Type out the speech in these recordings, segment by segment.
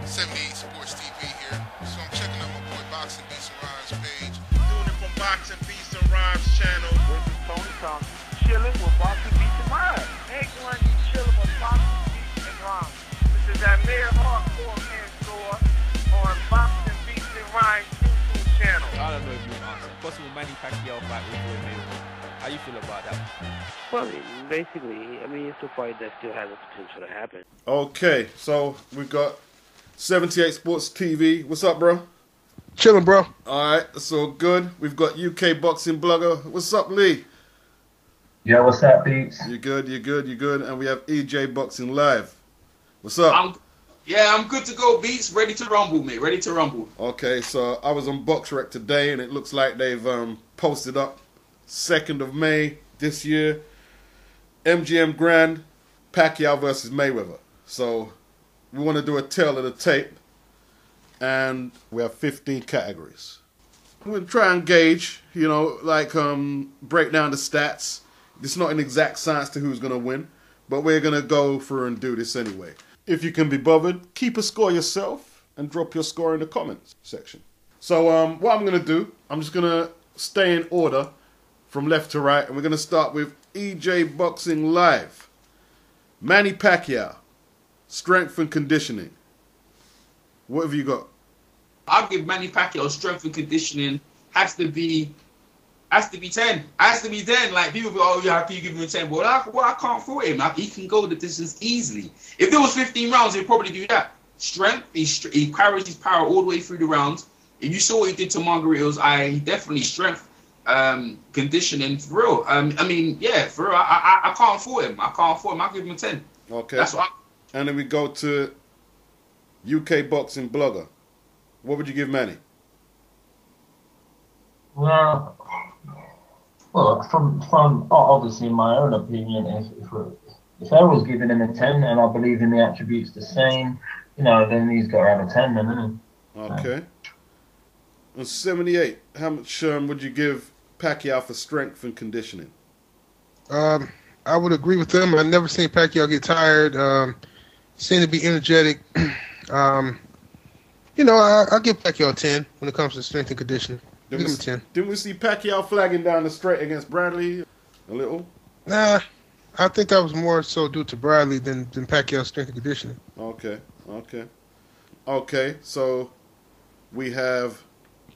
78 Sports TV here. So I'm checking out my boy Boxing Beats and Rhymes page. Doing it from Boxing Beats and Rhymes channel. This is Tony Thompson, chilling with Boxing Beats and Rhymes. Excellent, you chilling with Boxing Beats and Rhymes. This is that Mayor Hardcore Man Store on Boxing Beats and Rhymes YouTube channel. I don't know if you answer. Possible Manny Pacquiao fight with Floyd Mayweather. How you feel about that? Well, basically, it's a fight that still has the potential to happen. Okay, so we've got 78 Sports TV. What's up, bro? Chilling, bro. All right, that's all good. We've got UK boxing blogger. What's up, Lee? Yeah, what's up, Beats? You good, you good, you good. And we have EJ Boxing Live. What's up? I'm good to go, Beats. Ready to rumble, mate. Ready to rumble. Okay, so I was on BoxRec today, and it looks like they've posted up 2nd of May this year. MGM Grand, Pacquiao versus Mayweather. So we want to do a tale of the tape, and we have 15 categories. We're going to try and gauge, break down the stats. It's not an exact science to who's going to win, but we're going to go through and do this anyway. If you can be bothered, keep a score yourself and drop your score in the comments section. So what I'm going to do, I'm just going to stay in order from left to right, and we're going to start with EJ Boxing Live. Manny Pacquiao, strength and conditioning. What have you got? I'll give Manny Pacquiao strength and conditioning has to be 10. Has to be 10. Like, people go, oh yeah, how can you give him a 10? Well, I can't fault him. He can go the distance easily. If there was 15 rounds, he'd probably do that. Strength, he carries his power all the way through the rounds. If you saw what he did to Margarito's eye, definitely strength, conditioning, for real. For real. I can't fault him. I'll give him a 10. Okay. That's what And then we go to UK boxing blogger. What would you give Manny? Well, from obviously my own opinion, if I was giving him a 10 and I believe in the attributes the same, then he's got to have a 10 then, isn't he? Okay. On 78, how much would you give Pacquiao for strength and conditioning? I would agree with them. I've never seen Pacquiao get tired. Seem to be energetic. I give Pacquiao a 10 when it comes to strength and conditioning. Give him a 10. Didn't we see Pacquiao flagging down the straight against Bradley a little? Nah, I think that was more so due to Bradley than Pacquiao's strength and conditioning. Okay, so we have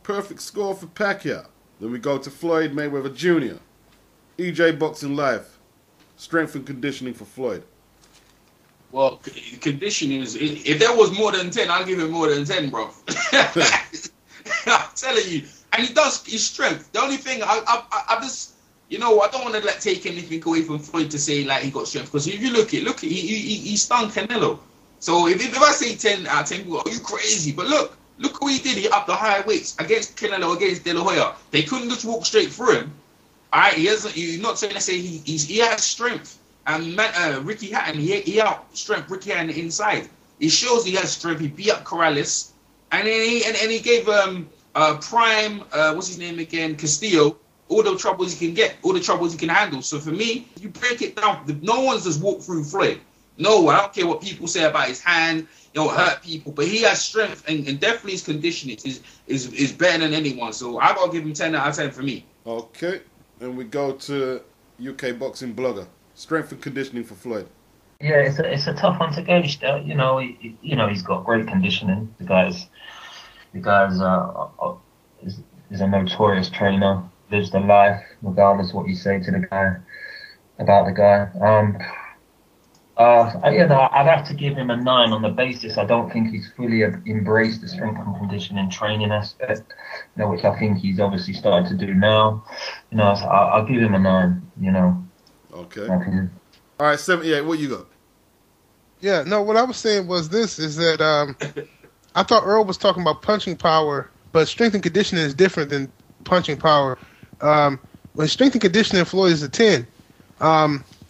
perfect score for Pacquiao. Then we go to Floyd Mayweather Jr. EJ Boxing Live. Strength and conditioning for Floyd. Well, conditioning is, if there was more than 10, I'll give him more than 10, bro. I'm telling you. And he does his strength. The only thing, I just, I don't want to take anything away from Floyd to say, like, he got strength. Because if you look, he stung Canelo. So if I say 10 out of 10, people go, oh, you crazy. But look what he did. He upped the higher weights against Canelo, against De La Hoya. They couldn't just walk straight through him. All right, you're not saying, let's say he has strength. And Ricky Hatton, he out-strength Ricky Hatton inside. He shows he has strength. He beat up Corrales. And then he gave Prime, what's his name again, Castillo, all the troubles he can get, all the troubles he can handle. So for me, you break it down, no one's just walked through Floyd. No, I don't care what people say about his hand, hurt people, but he has strength, and definitely his conditioning is better than anyone. So I gotta give him 10 out of 10 for me. Okay, and we go to UK boxing blogger. Strength and conditioning for Floyd. Yeah, it's a tough one to gauge. Still, he's got great conditioning. The guy's is a notorious trainer. Lives the life, regardless what you say to the guy about the guy. I'd have to give him a 9 on the basis I don't think he's fully embraced the strength and conditioning training aspect, which I think he's obviously started to do now. So I'll give him a 9. Okay. All right, 78. What you got? Yeah, no. What I was saying was this: is that I thought Earl was talking about punching power, but strength and conditioning is different than punching power. When strength and conditioning, Floyd is a 10.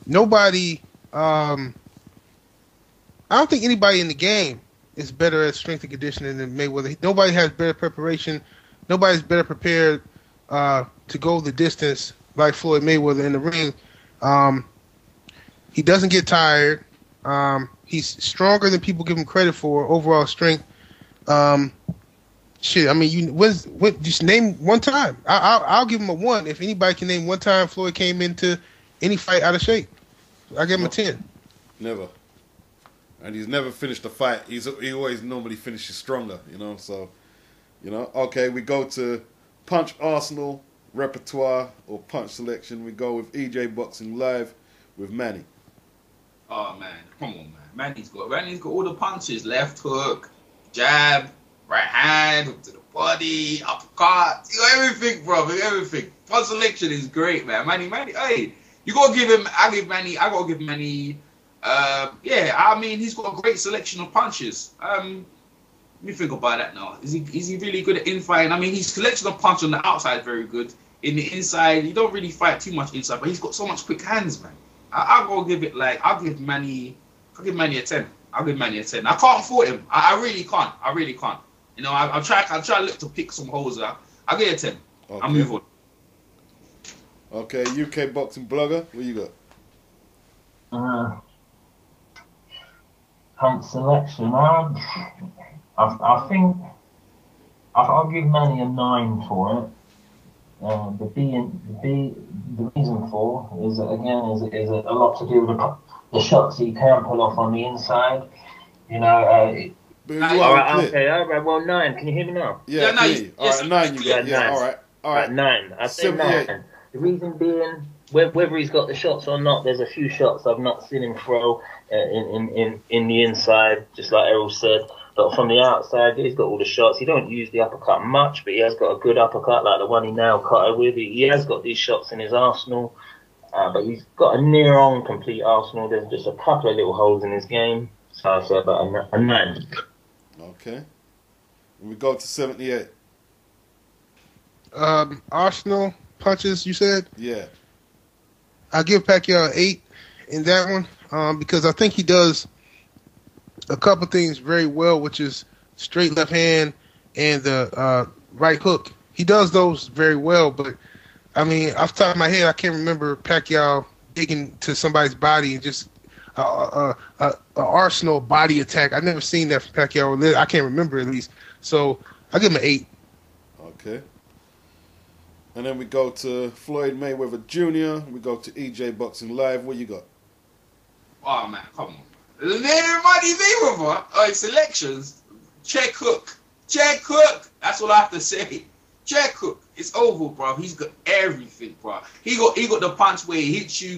Nobody. I don't think anybody in the game is better at strength and conditioning than Mayweather. Nobody has better preparation. Nobody's better prepared to go the distance like Floyd Mayweather in the ring. He doesn't get tired. He's stronger than people give him credit for. Overall strength. Shit, I mean, just name one time. I'll give him a 1 if anybody can name one time Floyd came into any fight out of shape. I give him a 10. Never. And he's never finished a fight. He always normally finishes stronger, you know. So, you know, okay, we go to punch arsenal, repertoire, or punch selection. We go with EJ Boxing Live with Manny. Oh man, come on, man. Manny's got all the punches: left hook, jab, right hand, hook to the body, uppercut. You got everything, bro. Everything. Punch selection is great, man. Manny. Hey, you gotta give him. I gotta give Manny. Yeah, I mean, he's got a great selection of punches. Let me think about that now. Is he really good at infighting? I mean, his selection of punch on the outside very good. In the inside, he don't really fight too much inside, but he's got so much quick hands, man. I'll give Manny a 10. I'll give Manny a 10. I can't fault him. I really can't. You know, I'll try to look to pick some holes out. I'll give it a 10. Okay. I'll move on. Okay, UK boxing blogger, what you got? Punch selection. I think I'll give Manny a 9 for it. The reason for is a lot to do with the shots he can pull off on the inside. You know. All right. Well, 9. Can you hear me now? Yeah, 9. All right, 9 you got. Yeah, 9. All right. 9. I say 9. The reason being, whether he's got the shots or not, there's a few shots I've not seen him throw in the inside, just like Errol said. But from the outside, he's got all the shots. He don't use the uppercut much, but he has got a good uppercut, like the one he now cut her with. He has got these shots in his arsenal, but he's got a near-on complete arsenal. There's just a couple of little holes in his game. So I say about a 9. Okay. And we go to 78. Arsenal punches, you said? Yeah. I give Pacquiao an 8 in that one because I think he does a couple things very well, which is straight left hand and the right hook. He does those very well, but I mean, off the top of my head, I can't remember Pacquiao digging to somebody's body and just a arsenal body attack. I've never seen that from Pacquiao. I can't remember at least. So I give him an 8. Okay. And then we go to Floyd Mayweather Jr. We go to EJ Boxing Live. What you got? Oh man, come on. Everybody's Mayweather. Selections. Check hook. That's all I have to say. Check hook. It's over, bro. He's got everything, bro. He got the punch where he hits you,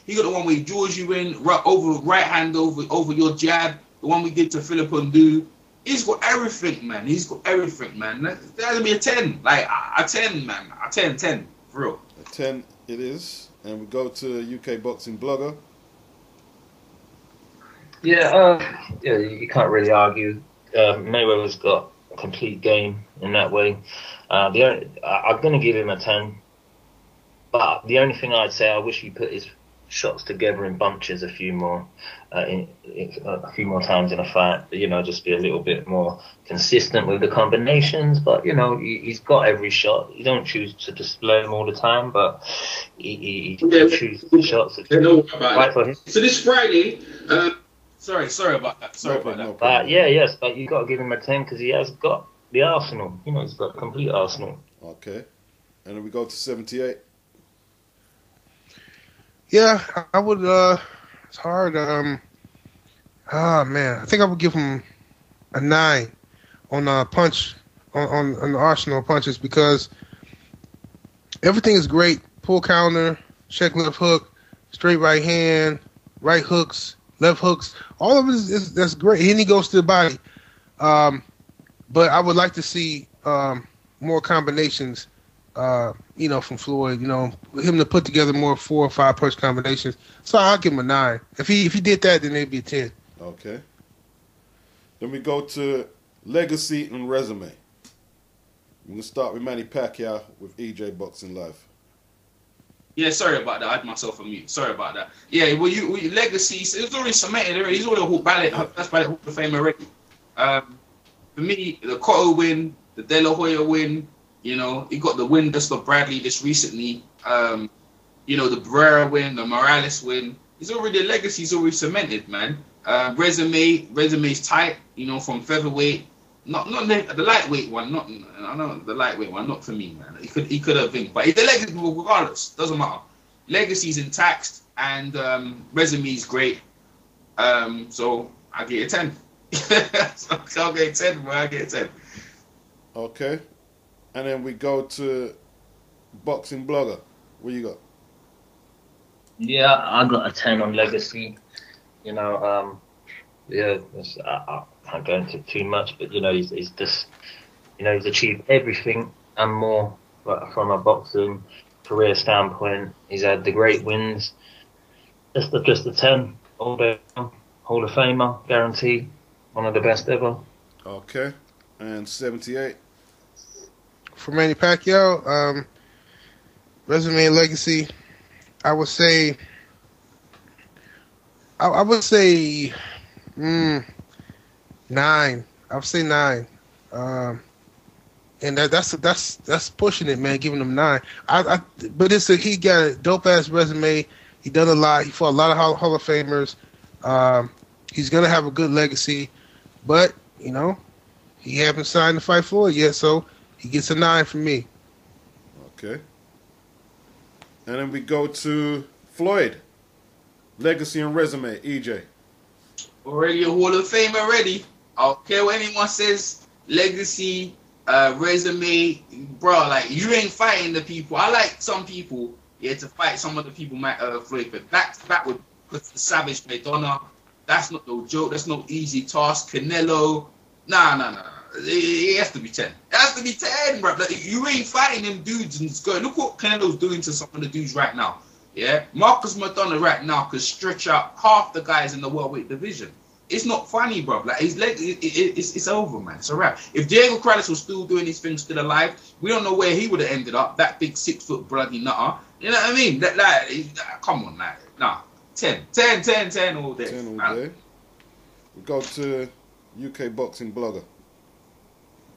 he got the one where he draws you in, right hand over your jab. The one we did to Philip Ndu. He's got everything, man. That's gonna be a 10. Like a 10, man. A 10, for real. A 10 it is. And we go to UK Boxing Blogger. Yeah, you can't really argue. Mayweather's got a complete game in that way. I'm going to give him a 10. But the only thing I'd say, I wish he put his shots together in bunches a few more times in a fight. You know, just be a little bit more consistent with the combinations. But, you know, he's got every shot. You don't choose to display them all the time, but he chooses the shots that right for him. So this Friday... Sorry about that. But yes, but you got to give him a 10 because he has got the arsenal. You know, he's got a complete arsenal. Okay. And then we go to 78. Yeah, I would. It's hard. Man, I think I would give him a 9 on punch on the arsenal punches because everything is great. Pull counter, check left hook, straight right hand, right hooks, left hooks. All of it that's great. And he goes to the body. But I would like to see more combinations. You know, from Floyd, you know, him to put together more 4 or 5 punch combinations. So I'll give him a 9. If he did that, then it'd be a 10. Okay. Then we go to legacy and resume. We're gonna start with Manny Pacquiao with EJ Boxing Live. Yeah, sorry about that. I had myself on mute. Sorry about that. Yeah, well, you legacy. It was already cemented already. He's already that's ballot Hall of Fame already. For me, the Cotto win, the De La Hoya win. You know, he got the win just of Bradley just recently. You know, the Barrera win, the Morales win. the legacy's already cemented, man. Resume's tight, you know, from featherweight. Not the lightweight one. I know the lightweight one. Not for me, man. He could have been, but the legacy, regardless, doesn't matter. Legacy's intact, and resume's great. So I get a 10. So I'll get a 10, bro. I get a 10. Okay, and then we go to boxing blogger. What you got? Yeah, I got a 10 on legacy. You know, yeah, I can't go into too much, but you know, he's just, you know, he's achieved everything and more. But from a boxing career standpoint, he's had the great wins. Just a 10, all day, Hall of Famer, guaranteed, one of the best ever. Okay, and 78 for Manny Pacquiao. Resume and legacy, I would say. I would say 9. I would say 9. And that's pushing it, man. Giving him 9. But he got a dope ass resume. He done a lot. He fought a lot of Hall of Famers. He's gonna have a good legacy, but you know, he haven't signed to fight Floyd yet, so he gets a 9 from me. Okay. And then we go to Floyd. Legacy and resume, EJ. Already a Hall of Fame already. I don't care what anyone says. Legacy, resume, bro. Like, you ain't fighting the people. I like some people, yeah, to fight some of the people Floyd, but back to back with Savage Madonna. That's not no joke. That's no easy task. Canelo, nah. It has to be 10. It has to be 10, bro. Like, you ain't fighting them dudes and it's going. Look what Canelo's doing to some of the dudes right now. Yeah, Marcus Madonna right now could stretch out half the guys in the welterweight division. It's not funny, bro. Like, his leg, it's over, man. It's a wrap. If Diego Corrales was still doing his thing, still alive, we don't know where he would have ended up. That big 6 foot bloody nutter. You know what I mean? Come on, like, nah. 10 all day. 10 all day. We go to UK boxing blogger.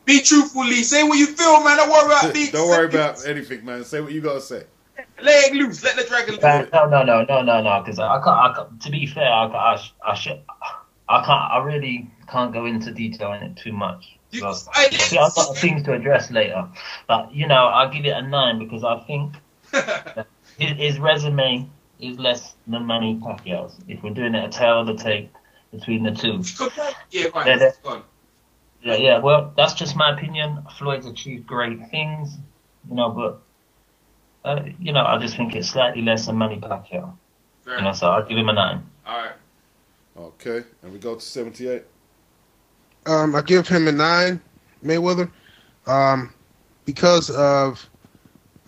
Be truthful, Lee. Say what you feel, man. Don't worry about me. Don't worry about anything, man. Say what you gotta say. Leg loose. Let the dragon loose. No. Because I can't. To be fair, I can't. I really can't go into detail in it too much. See, I've got things to address later. But you know, I'll give it a 9 because I think his resume is less than Manny Pacquiao's. If we're doing it a tail of the tape between the two. Yeah, right. Yeah. Well, that's just my opinion. Floyd's achieved great things, you know, but. You know, I just think it's slightly less than Manny Pacquiao. You know, so I'll give him a 9. All right. Okay, and we go to 78. I give him a 9, Mayweather, because of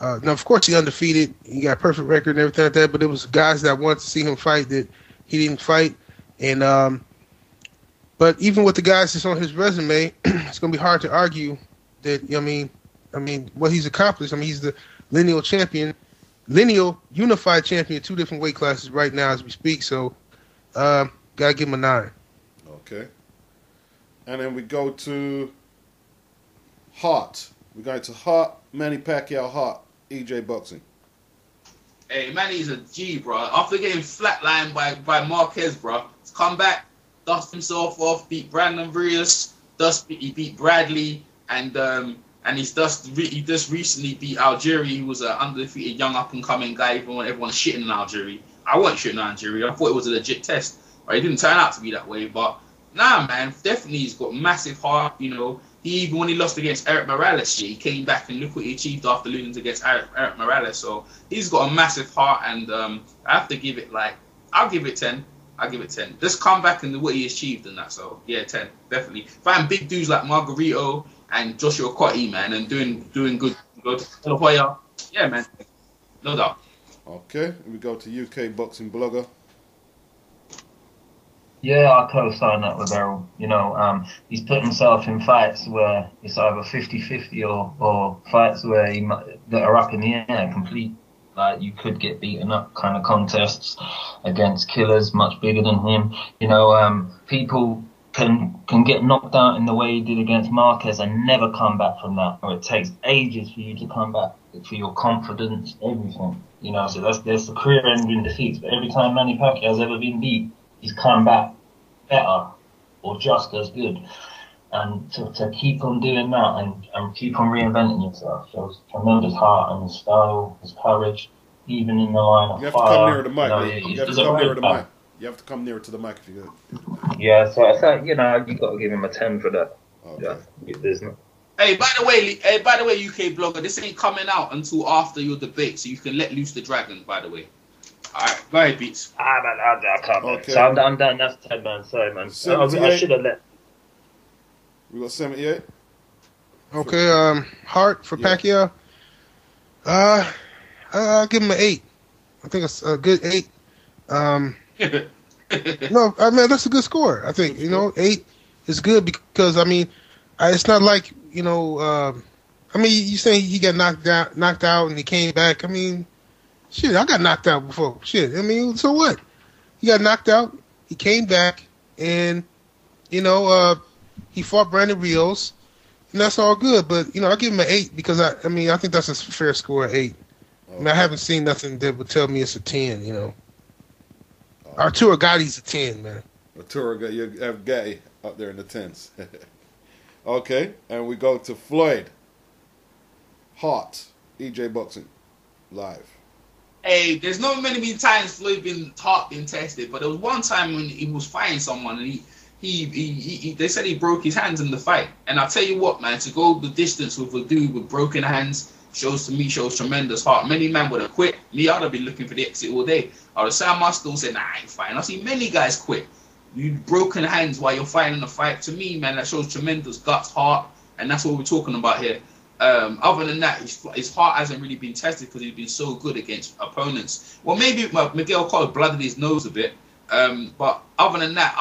now, of course, he's undefeated. He got a perfect record and everything like that. But it was guys that wanted to see him fight that he didn't fight, and but even with the guys that's on his resume, it's gonna be hard to argue that. I mean, what he's accomplished. I mean, he's the lineal unified champion, 2 different weight classes right now as we speak. So, gotta give him a 9. Okay. And then we go to Hart. We're going to Hart, Manny Pacquiao, Hart, EJ Boxing. Hey, Manny's a G, bro. After getting flatlined by Marquez, bro, he's come back, dust himself off, beat Brandon Rios, he beat Bradley, and he just recently beat Algieri, who was an undefeated young up-and-coming guy. Everyone shitting on Algieri. I wasn't shitting on Algieri. I thought it was a legit test. But it didn't turn out to be that way. But, nah, man, definitely he's got massive heart. You know, even when he lost against Eric Morales, he came back and look what he achieved after losing against Eric Morales. So he's got a massive heart, and I have to give it, I'll give it 10. I'll give it 10. Just come back and what he achieved and that. So, yeah, 10, definitely. Fighting big dudes like Margarito and Joshua Cotty, man, and doing good. Go to La Hoya. Yeah, man. No doubt. Okay, we go to UK boxing blogger. Yeah, I co-sign that with Errol. You know, he's put himself in fights where it's either 50-50 or fights where that are up in the air, complete. Like, you could get beaten up kind of contests against killers much bigger than him. You know, people can get knocked out in the way he did against Marquez and never come back from that, or it takes ages for you to come back, for your confidence, everything. You know, so there's the career-ending defeats. But every time Manny Pacquiao's ever been beat, he's come back better or just as good. And to keep on doing that and keep on reinventing yourself shows tremendous heart and his style, his courage, even in the line of fire. You have to come nearer the mic. You have to come nearer the mic. You have to come nearer to the mic if you go. Yeah, so I think, you know, you got to give him a 10 for that. Okay. Yeah, there's not. Hey, by the way, UK blogger, this ain't coming out until after your debate, so you can let loose the dragon. By the way. All right, go ahead, Beats. I can't. Okay. So I'm done. That's 10, man. Sorry, man. I should have let. We got 78. Okay, Hart for Pacquiao. I'll give him an 8. I think it's a good 8. No, I mean that's a good score. I think 8 is good because I mean it's not like I mean you saying he got knocked out and he came back. I mean, shit, I got knocked out before. Shit, I mean, so what? He got knocked out. He came back and he fought Brandon Rios, and that's all good. But I give him an 8 because I think that's a fair score at 8. I mean, I haven't seen nothing that would tell me it's a 10. Arturo Gotti's a 10, man. Arturo, you have Gotti up there in the 10s. Okay, and we go to Floyd Hart, EJ Boxing Live. Hey, there's not many times Floyd been tested, but there was one time when he was fighting someone and they said he broke his hands in the fight. And I'll tell you what, man, to go the distance with a dude with broken hands shows tremendous heart. Many men would have quit. Me, I'd have been looking for the exit all day. I would have said, I still said, nah, I ain't fighting. I've seen many guys quit. You broken hands while you're fighting a fight. To me, man, that shows tremendous guts, heart, and that's what we're talking about here. Other than that, his heart hasn't really been tested because he's been so good against opponents. Well, maybe Miguel Cotto blooded his nose a bit. But other than that,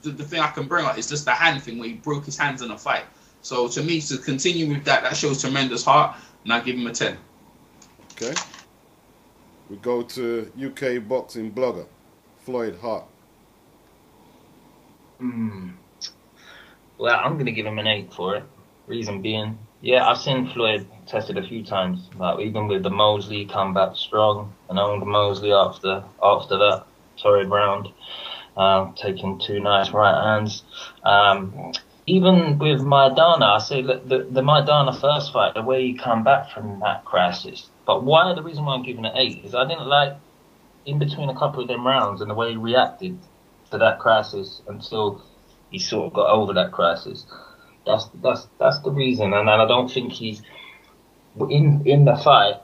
the thing I can bring up is just the hand thing where he broke his hands in a fight. So to me, to continue with that shows tremendous heart, and I give him a 10. Okay. We go to UK boxing blogger, Floyd Hart. Well, I'm going to give him an 8 for it. Reason being, yeah, I've seen Floyd tested a few times. Like, even with the Mosley, come back strong. And owned Mosley after that torrid round, taking 2 nice right hands. Even with Maidana, I say the Maidana first fight, the way he come back from that crisis. But the reason why I'm giving it 8 is I didn't like, in between a couple of them rounds, and the way he reacted to that crisis until he sort of got over that crisis. That's the reason, and I don't think he's in the fight.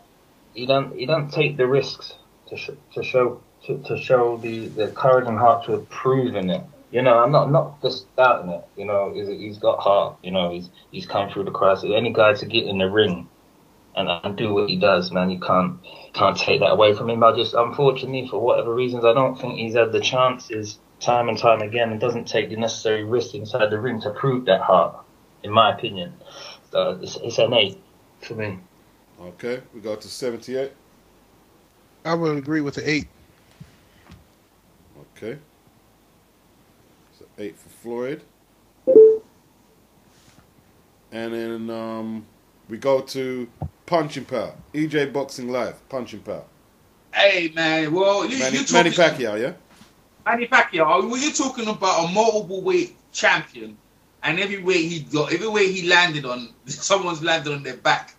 He don't take the risks to show the courage and heart to have proven it. I'm not just doubting it. He's got heart. He's come through the crisis. Any guy to get in the ring and do what he does, man, you can't take that away from him. I just, unfortunately, for whatever reasons, I don't think he's had the chances time and time again, and doesn't take the necessary risks inside the ring to prove that heart, in my opinion. So it's an 8 for me. Okay, we go to 78. I would agree with the 8. Okay. So 8 for Floyd. And then we go to Punching Power. EJ Boxing Live, Punching Power. Hey, man, well, Manny Pacquiao, yeah? Manny Pacquiao, when you're talking about a multiple weight champion, and every weight he landed on, someone's landed on their back.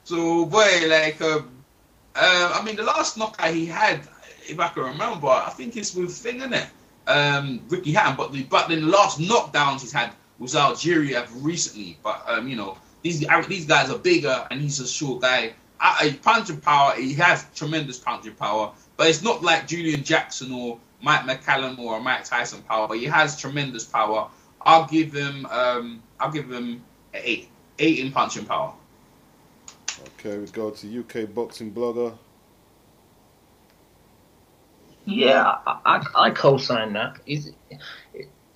So, boy, like, I mean, the last knockout he had, if I can remember, I think it's with Ricky Hatton, but then the last knockdowns he's had was Algeria recently. But these guys are bigger, and he's a short guy. Punching power, he has tremendous punching power, but it's not like Julian Jackson or Mike McCallum or Mike Tyson power, but he has tremendous power. I'll give him an 8 in punching power. Okay, we go to UK boxing blogger. Yeah, I co-sign that.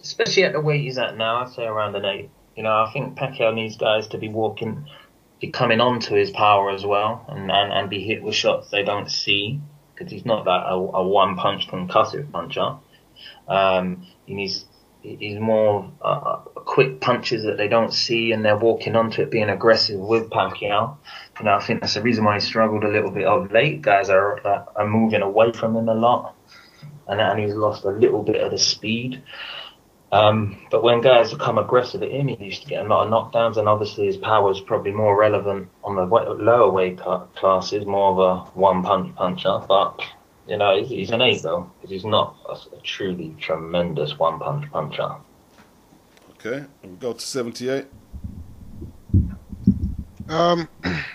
Especially at the weight he's at now, I'd say around an 8. I think Pacquiao needs guys to be coming onto his power as well, and be hit with shots they don't see, because he's not that a one-punch concussive puncher. He needs he's more quick punches that they don't see, and they're walking onto it, being aggressive with Pacquiao. You know, I think that's the reason why he struggled a little bit of late. Guys are moving away from him a lot, and he's lost a little bit of the speed. But when guys become aggressive at him, he used to get a lot of knockdowns, and obviously his power is probably more relevant on the lower weight classes, more of a one-punch puncher. But, you know, he's an 8, though, because he's not a truly tremendous one-punch puncher. Okay, and we go to 78. I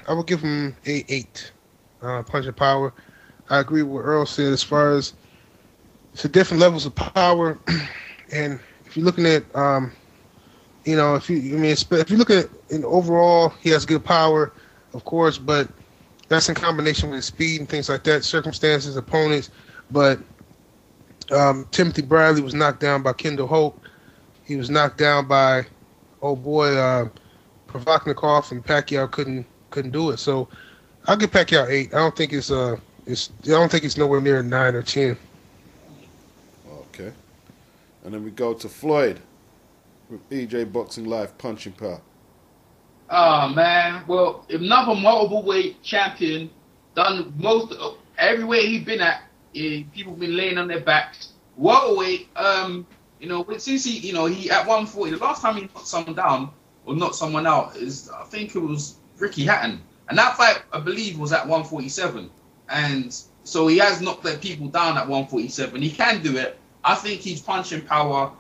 would give him a 8. Punching power. I agree with what Earl said as far as the different levels of power, and if you're looking at, you know, if you look at in overall, he has good power, of course, but that's in combination with his speed and things like that, circumstances, opponents. But Timothy Bradley was knocked down by Kendall Hope. He was knocked down by Provodnikov, and Pacquiao couldn't do it. So I'll give Pacquiao 8. I don't think it's nowhere near 9 or 10. Okay. And then we go to Floyd with EJ Boxing Live punching power. Oh man, well, another multiple weight champion, done every weight he's been at, people been laying on their backs. Welterweight, you know, since he at 140, the last time he knocked someone down or knocked someone out is, I think it was Ricky Hatton, and that fight I believe was at 147, and so he has knocked their people down at 147. He can do it. I think his punching power,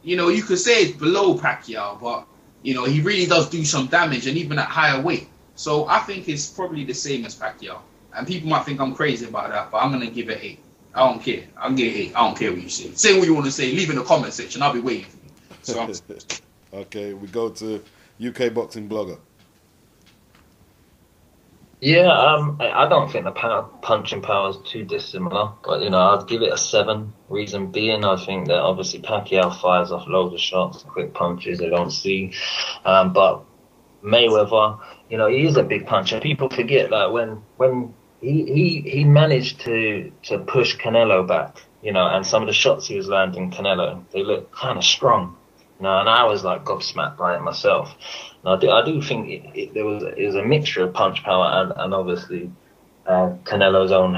you know, you could say it's below Pacquiao, but, you know, he really does do some damage, and even at higher weight. So I think it's probably the same as Pacquiao. And people might think I'm crazy about that, but I'm going to give it 8. I don't care. I'll give it 8. I don't care what you say. Say what you want to say. Leave in the comment section. I'll be waiting for you. So Okay, we go to UK Boxing Blogger. Yeah, I don't think the punching power is too dissimilar, but, you know, I'd give it a 7. Reason being, I think that obviously Pacquiao fires off loads of shots, quick punches they don't see, but Mayweather, you know, he is a big puncher. People forget, like, when he managed to push Canelo back, you know, and some of the shots he was landing Canelo, they look kind of strong. You know, and I was like gobsmacked by it myself. And I do think it was a mixture of punch power and obviously Canelo's own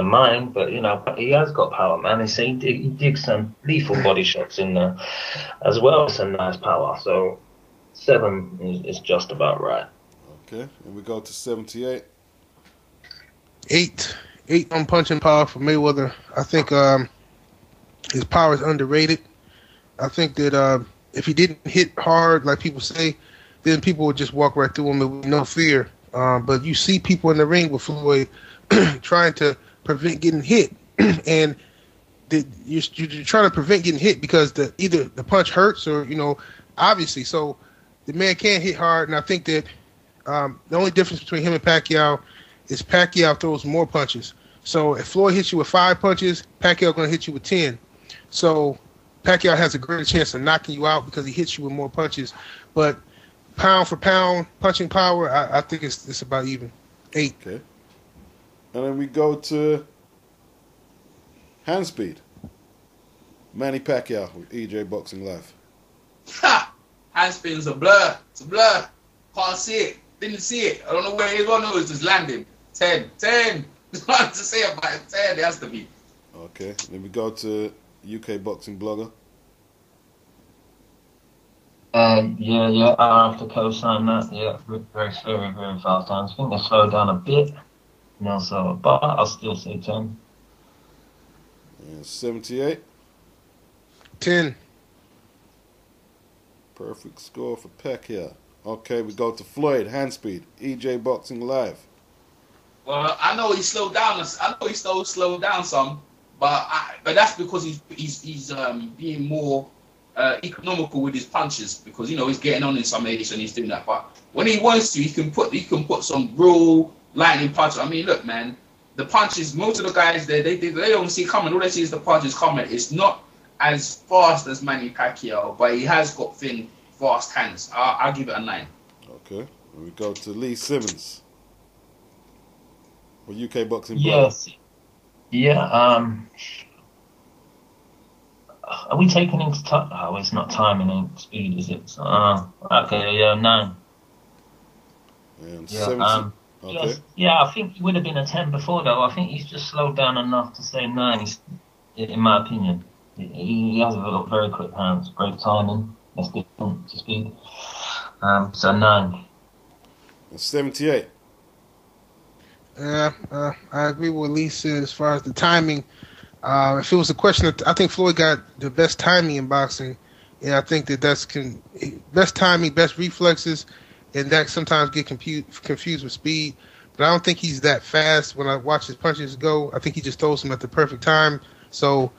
mind. But, you know, he has got power, man. He digs some lethal body shots in there as well as some nice power. So 7 is just about right. Okay, and we go to 78. 8 on punching power for Mayweather. I think his power is underrated. I think that if he didn't hit hard, like people say, then people would just walk right through him with no fear. But you see people in the ring with Floyd trying to prevent getting hit, and you're trying to prevent getting hit because either the punch hurts or, you know, obviously. So the man can't hit hard, and I think that the only difference between him and Pacquiao is Pacquiao throws more punches. So if Floyd hits you with 5 punches, Pacquiao going to hit you with 10. So Pacquiao has a greater chance of knocking you out because he hits you with more punches. But pound for pound, punching power, I think it's about even. 8. Okay. And then we go to hand speed. Manny Pacquiao with EJ Boxing Live. Ha! Hand spin's a blur. It's a blur. Can't see it. Didn't see it. I don't know where he's going. No, it's just landing. 10. There's nothing to say about it. 10, it has to be. Okay. Then we go to UK Boxing Blogger. Yeah, I have to co-sign that. Yeah, very slow, very fast hands. I think they slowed down a bit. You know, so, but I'll still say 10. And 78. 10. Perfect score for Pacquiao. Okay, we go to Floyd, hand speed, EJ Boxing Live. Well, I know he slowed down. I know he slowed down some, but that's because he's being more economical with his punches, because, you know, he's getting on in some areas and he's doing that. But when he wants to, he can put some real lightning punches. I mean, look, man, the punches. Most of the guys they don't see coming. All they see is the punches coming. It's not as fast as Manny Pacquiao, but he has got thin, fast hands. I'll give it a 9. Okay, and we go to Lee Simmons. Or UK Boxing Yes. Yeah. Are we taking into time? Oh, it's not timing and speed, is it? So, okay, yeah, 9. And Yeah, 70. Okay. yes, yeah, I think he would have been a 10 before, though. I think he's just slowed down enough to say 9, in my opinion. He has very quick hands, great timing. That's different to speed. So 9. And 78. Yeah, I agree with what Lee said as far as the timing. If it was a question, I think Floyd got the best timing in boxing, and I think that's best timing, best reflexes, and that sometimes get confused with speed. But I don't think he's that fast when I watch his punches go. I think he just throws them at the perfect time. So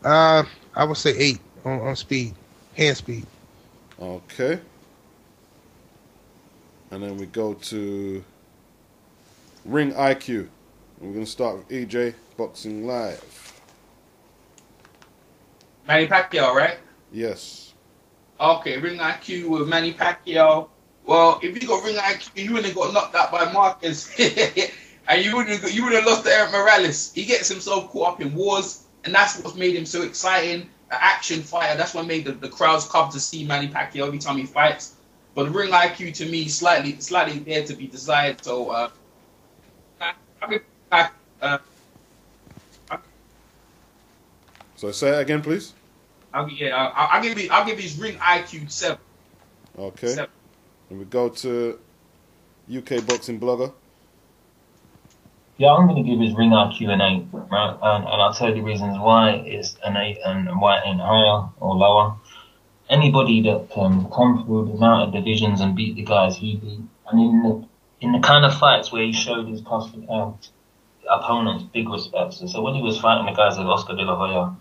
I would say 8 on speed, hand speed. Okay. And then we go to Ring IQ. We're going to start with EJ, Boxing Live. Manny Pacquiao, right? Yes. Okay, Ring IQ with Manny Pacquiao. Well, if you got Ring IQ, you wouldn't have got knocked out by Marcus. And you would have lost to Eric Morales. He gets himself caught up in wars, and that's what's made him so exciting. An action fighter. That's what made the crowds come to see Manny Pacquiao every time he fights. But Ring IQ to me slightly there to be desired. So I give So say it again, please. I'll give his Ring IQ 7. Okay. 7. And we go to UK boxing blogger. Yeah, I'm going to give his Ring IQ an 8, right? And I'll tell you the reasons why it's an 8 and why it ain't higher or lower. Anybody that can come through the amount of divisions and beat the guys he beat, and in the kind of fights where he showed his opponents big respect. So when he was fighting the guys like Oscar De La Hoya,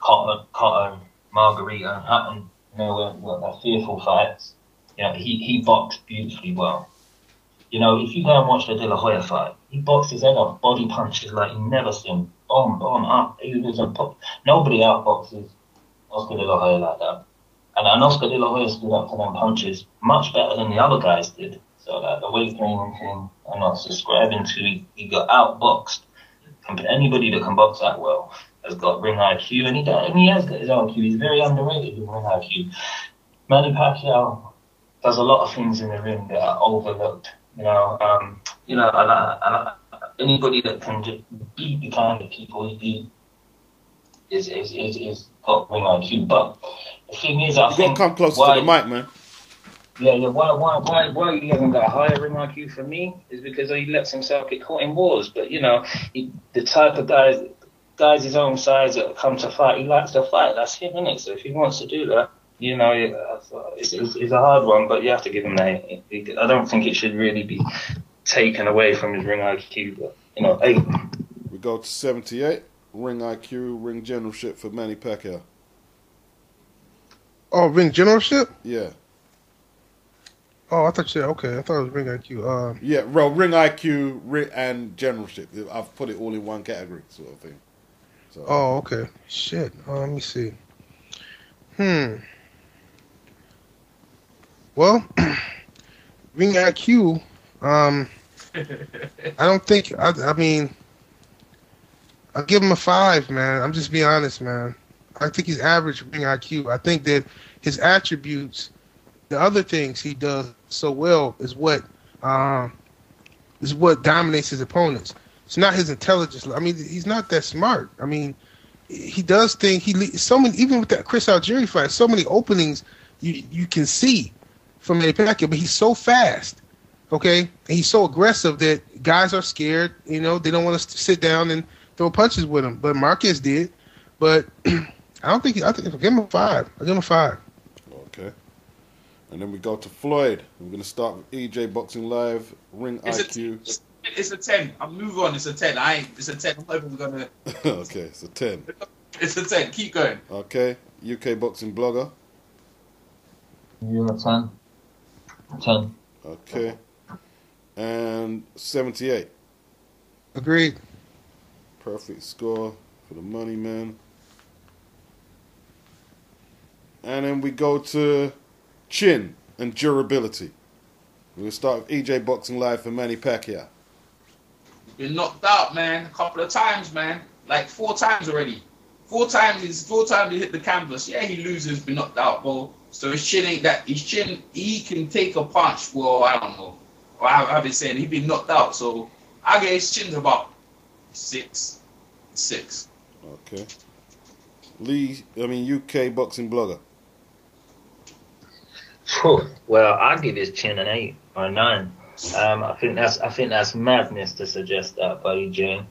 Cotto, Margarita, Hutton, they're fearful fights. He boxed beautifully well. If you go and watch the De La Hoya fight, he boxed his head off, body punches like you never seen. Boom, boom, up. Nobody outboxes Oscar De La Hoya like that. And Oscar De La Hoya stood up to them punches much better than the other guys did. So the weight training thing I'm not subscribing to, he got outboxed. Anybody that can box that well has got Ring IQ, and he has got his IQ. He's very underrated with Ring IQ. Manny Pacquiao does a lot of things in the ring that are overlooked. Anybody that can just beat the kind of people he beat is got Ring IQ. But the thing is, I think You've got to come closer to the mic, man. Yeah. Why he hasn't got a higher Ring IQ for me is because he lets himself get caught in wars. But the type of guys his own size that come to fight, he likes to fight. That's him, isn't it? So if he wants to do that, it's a hard one. But you have to give him that. I don't think it should really be taken away from his Ring IQ. But 8. We go to 78. Ring IQ, ring generalship for Manny Pacquiao. Oh, ring generalship? Yeah. Oh, I thought you said, okay. I thought it was ring IQ. Yeah, well, ring IQ and generalship. I've put it all in one category, sort of thing. So. Oh, okay. Shit. Let me see. Well, ring IQ. I don't think. I mean, I'll give him a 5, man. I'm just being honest, man. I think he's average ring IQ. I think that his attributes, the other things he does so well, is what dominates his opponents. It's not his intelligence. I mean, he's not that smart. I mean, he does things. Even with that Chris Algieri fight, so many openings you can see from Manny Pacquiao, but he's so fast, okay, and he's so aggressive that guys are scared. They don't want to sit down and throw punches with him. But Marquez did. But I think I'll give him a 5. I'll give him a 5. Okay. And then we go to Floyd. We're going to start with EJ Boxing Live, Ring IQ. It's a 10. I'll move on. It's a 10. It's a 10. I'm hoping we're going to... Okay, it's a 10. It's a 10. Keep going. Okay. UK Boxing Blogger. You're a 10. 10. Okay. And 78. Agreed. Perfect score for the money, man. And then we go to chin and durability. We'll start with EJ Boxing Live for Manny Pacquiao. Been knocked out, man. A couple of times, man. Like 4 times already. Four times he hit the canvas. Yeah, he loses, been knocked out, bro. So his chin ain't that. His chin, he can take a punch. Well, I don't know. I've been saying he's been knocked out. So I get his chin's about 6. Okay. UK boxing blogger. Well, I give his chin an 8 or a 9. I think that's madness to suggest that, buddy Jay.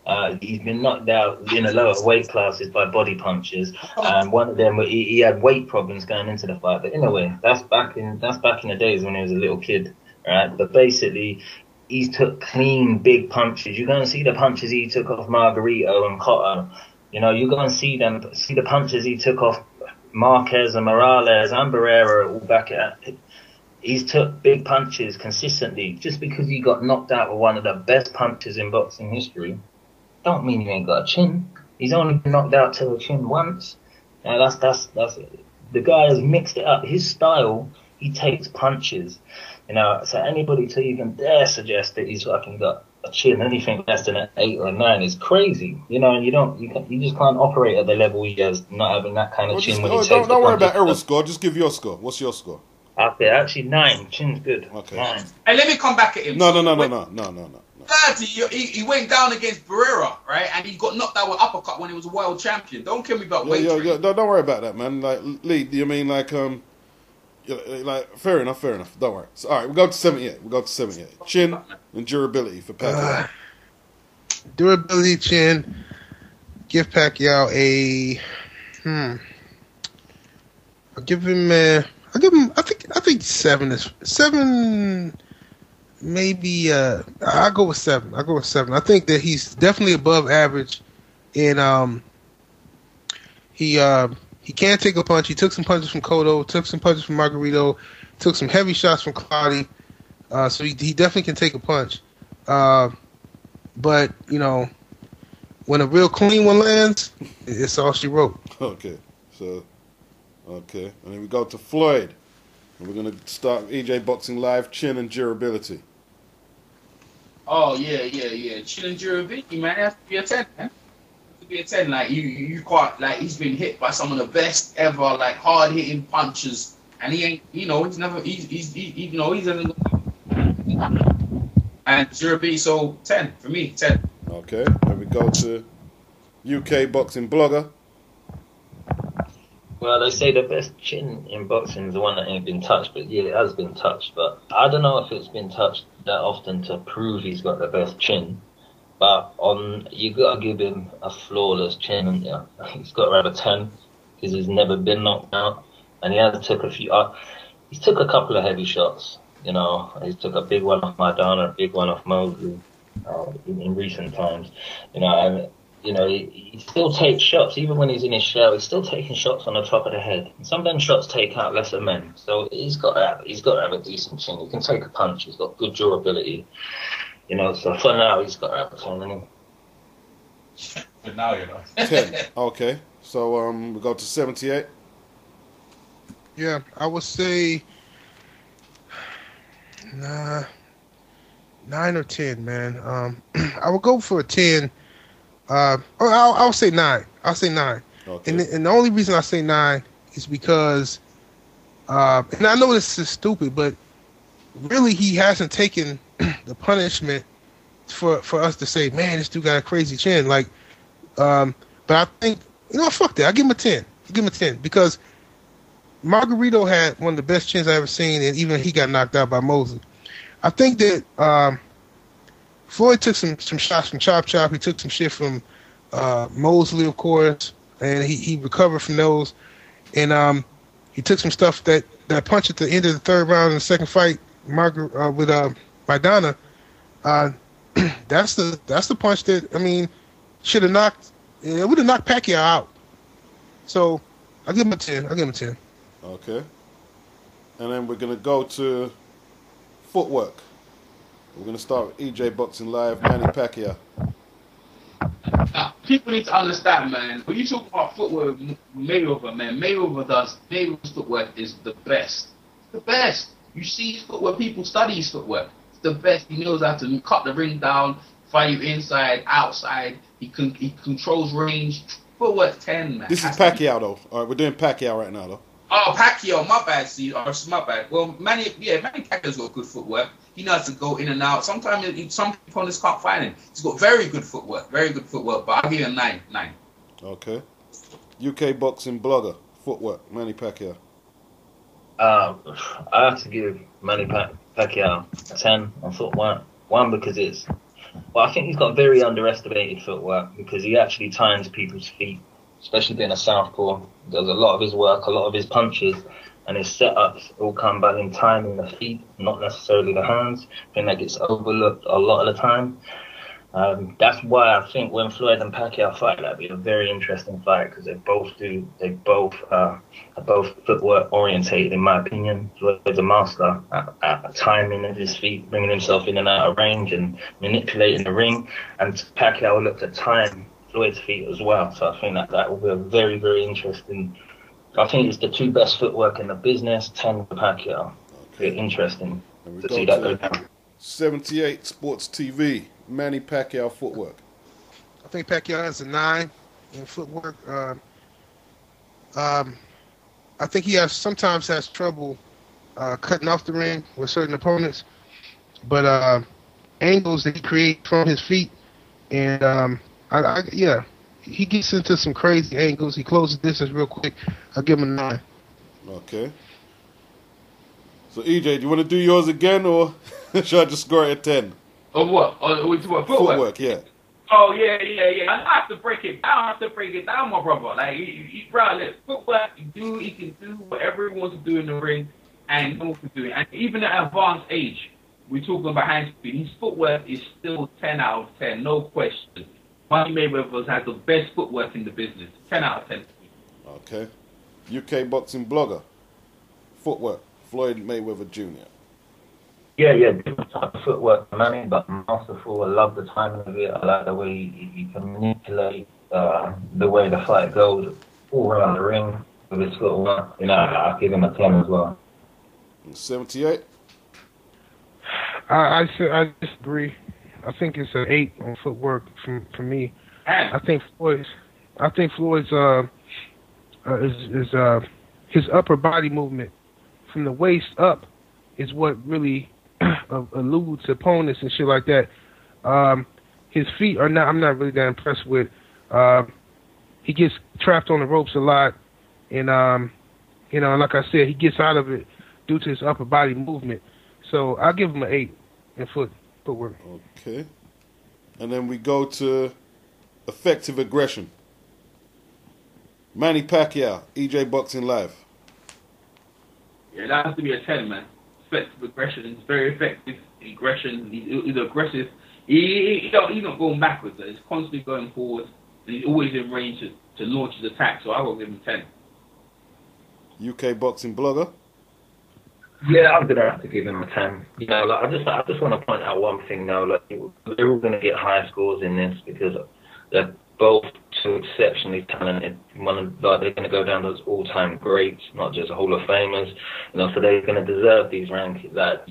He's been knocked out in a lower weight classes by body punches. One of them, he had weight problems going into the fight. But anyway, that's back in the days when he was a little kid, right? But basically, he's took clean big punches. You go and see the punches he took off Margarito and Cotto. You know, you go and see the punches he took off Marquez and Morales and Barrera all back at. He's took big punches consistently. Just because he got knocked out with one of the best punches in boxing history, don't mean he ain't got a chin. He's only been knocked out to a chin once. Now that's the guy has mixed it up. His style, he takes punches. You know, so anybody to even dare suggest that he's fucking got a chin, anything less than an 8 or a 9 is crazy. You know, and you just can't operate at the level he has, not having that kind of chin. Don't worry about Errol's score. Just give your score. What's your score? Okay, actually 9. Chin's good. Okay. 9. And let me come back at him. No. 30, he went down against Barrera, right? And he got knocked out with uppercut when he was a world champion. Don't kill me about weight. Yeah. Don't worry about that, man. Like, Lee, you mean like fair enough. Don't worry. So, all right, we go to 78. Chin and durability for Pacquiao. Durability, chin. Give Pacquiao a. I'll give him. I think 7. Maybe. I'll go with 7. I think that he's definitely above average, and he can take a punch. He took some punches from Cotto, took some punches from Margarito, took some heavy shots from Clottey. So he definitely can take a punch. But, you know, when a real clean one lands, it's all she wrote. Okay. And then we go to Floyd. And we're going to start EJ Boxing Live, chin and durability. Oh, yeah. Chin and durability, man. It has to be a 10, man. Be a 10, like you can't, like, he's been hit by some of the best ever, like, hard hitting punches, and he ain't, you know, he's never and durability, so 10 for me, 10. Okay, then we go to UK boxing blogger. Well, they say the best chin in boxing is the one that ain't been touched, but yeah, it has been touched, but I don't know if it's been touched that often to prove he's got the best chin. But you gotta give him a flawless chin, and yeah, he's got to have a 10 because he's never been knocked out, and he has took a few. He's took a couple of heavy shots. You know, he took a big one off Maidana, a big one off Mosley in recent times. You know, and you know he still takes shots even when he's in his shell. He's still taking shots on the top of the head. And some of them shots take out lesser men. So he's got to have a decent chin. He can take a punch. He's got good durability. You know, so for now, he's got to have a 10. But now, you know. 10. Okay. So we go to 78. Yeah, I would say 9 or 10, man. I would go for a 10. I'll say 9. I'll say 9. Okay. And the only reason I say 9 is because, and I know this is stupid, but really he hasn't taken the punishment for us to say, man, this dude got a crazy chin. Like, but I think, you know, fuck that. I'll give him a 10. Because Margarito had one of the best chins I ever seen, and even he got knocked out by Mosley. I think that Floyd took some shots from Chop Chop. He took some shit from Mosley, of course, and he recovered from those. And he took some stuff that punch at the end of the third round in the second fight, with Maidana. That's the punch that, I mean, should have knocked. It would have knocked Pacquiao out. So I'll give him a 10. Okay. And then we're gonna go to footwork. We're gonna start with EJ Boxing Live, Manny Pacquiao. Now, people need to understand, man. When you talk about footwork, Mayweather's footwork is the best. The best. You see his footwork, people study his footwork. It's the best. He knows how to cut the ring down, fight you inside, outside. He controls range. Footwork 10, man. This is Pacquiao, though. All right, we're doing Pacquiao right now, though. Oh, Pacquiao, my bad, see. Oh, my bad. Well, Manny Pacquiao's got good footwork. He knows to go in and out. Sometimes some opponents can't find him. He's got very good footwork, but I'll give him 9. Okay. UK boxing blogger, footwork, Manny Pacquiao. I have to give Manny Pacquiao a 10 on footwork. One, because I think he's got very underestimated footwork because he actually times people's feet, especially being a southpaw. Does a lot of his work, a lot of his punches, and his setups all come back in timing the feet, not necessarily the hands. I think that gets overlooked a lot of the time. That's why I think when Floyd and Pacquiao fight, that'd be a very interesting fight because they both are footwork orientated, in my opinion. Floyd's a master at timing of his feet, bringing himself in and out of range and manipulating the ring. And Pacquiao will look to time Floyd's feet as well. So I think that will be a very, very interesting. I think it's the two best footwork in the business. 10 for Pacquiao. Okay. Interesting to see that go down. 78 Sports TV. Manny Pacquiao footwork. I think Pacquiao has a 9 in footwork. I think he sometimes has trouble cutting off the ring with certain opponents, but angles that he creates from his feet, and he gets into some crazy angles. He closes distance real quick. I'll give him a 9. Okay. So EJ, do you want to do yours again, or should I just score it at 10? Or what? Or what? Footwork? Yeah. Oh, yeah. I have to break it down. My brother. Like, bro, footwork, he can do whatever he wants to do in the ring, and no one can do it. And even at advanced age, we're talking about hand speed, his footwork is still 10 out of 10, no question. Manny Mayweather has the best footwork in the business. 10 out of 10. Okay. UK boxing blogger, footwork, Floyd Mayweather Jr. Yeah, different type of footwork, Manny, but masterful. I love the timing of it. I like the way he can manipulate the way the fight goes all around the ring with his footwork. I'll give him a 10 as well. 78? I disagree. I think it's an 8 on footwork for me. I think Floyd's his upper body movement from the waist up is what really eludes opponents and shit like that. His feet are not. I'm not really that impressed with. He gets trapped on the ropes a lot, and like I said, he gets out of it due to his upper body movement. So I'll give him an 8 in footwork. Okay, and then we go to effective aggression. Manny Pacquiao, EJ Boxing Live. Yeah, that has to be a 10, man. Effective aggression is very effective. Aggression, he's aggressive. He's not going backwards. He's constantly going forward, and he's always in range to launch his attack. So I will give him 10. UK boxing blogger. Yeah, I'm gonna have to give him a 10. I just want to point out one thing now. They're all gonna get high scores in this because they're both so exceptionally talented. They're gonna go down as all-time greats, not just Hall of Famers. So they're gonna deserve these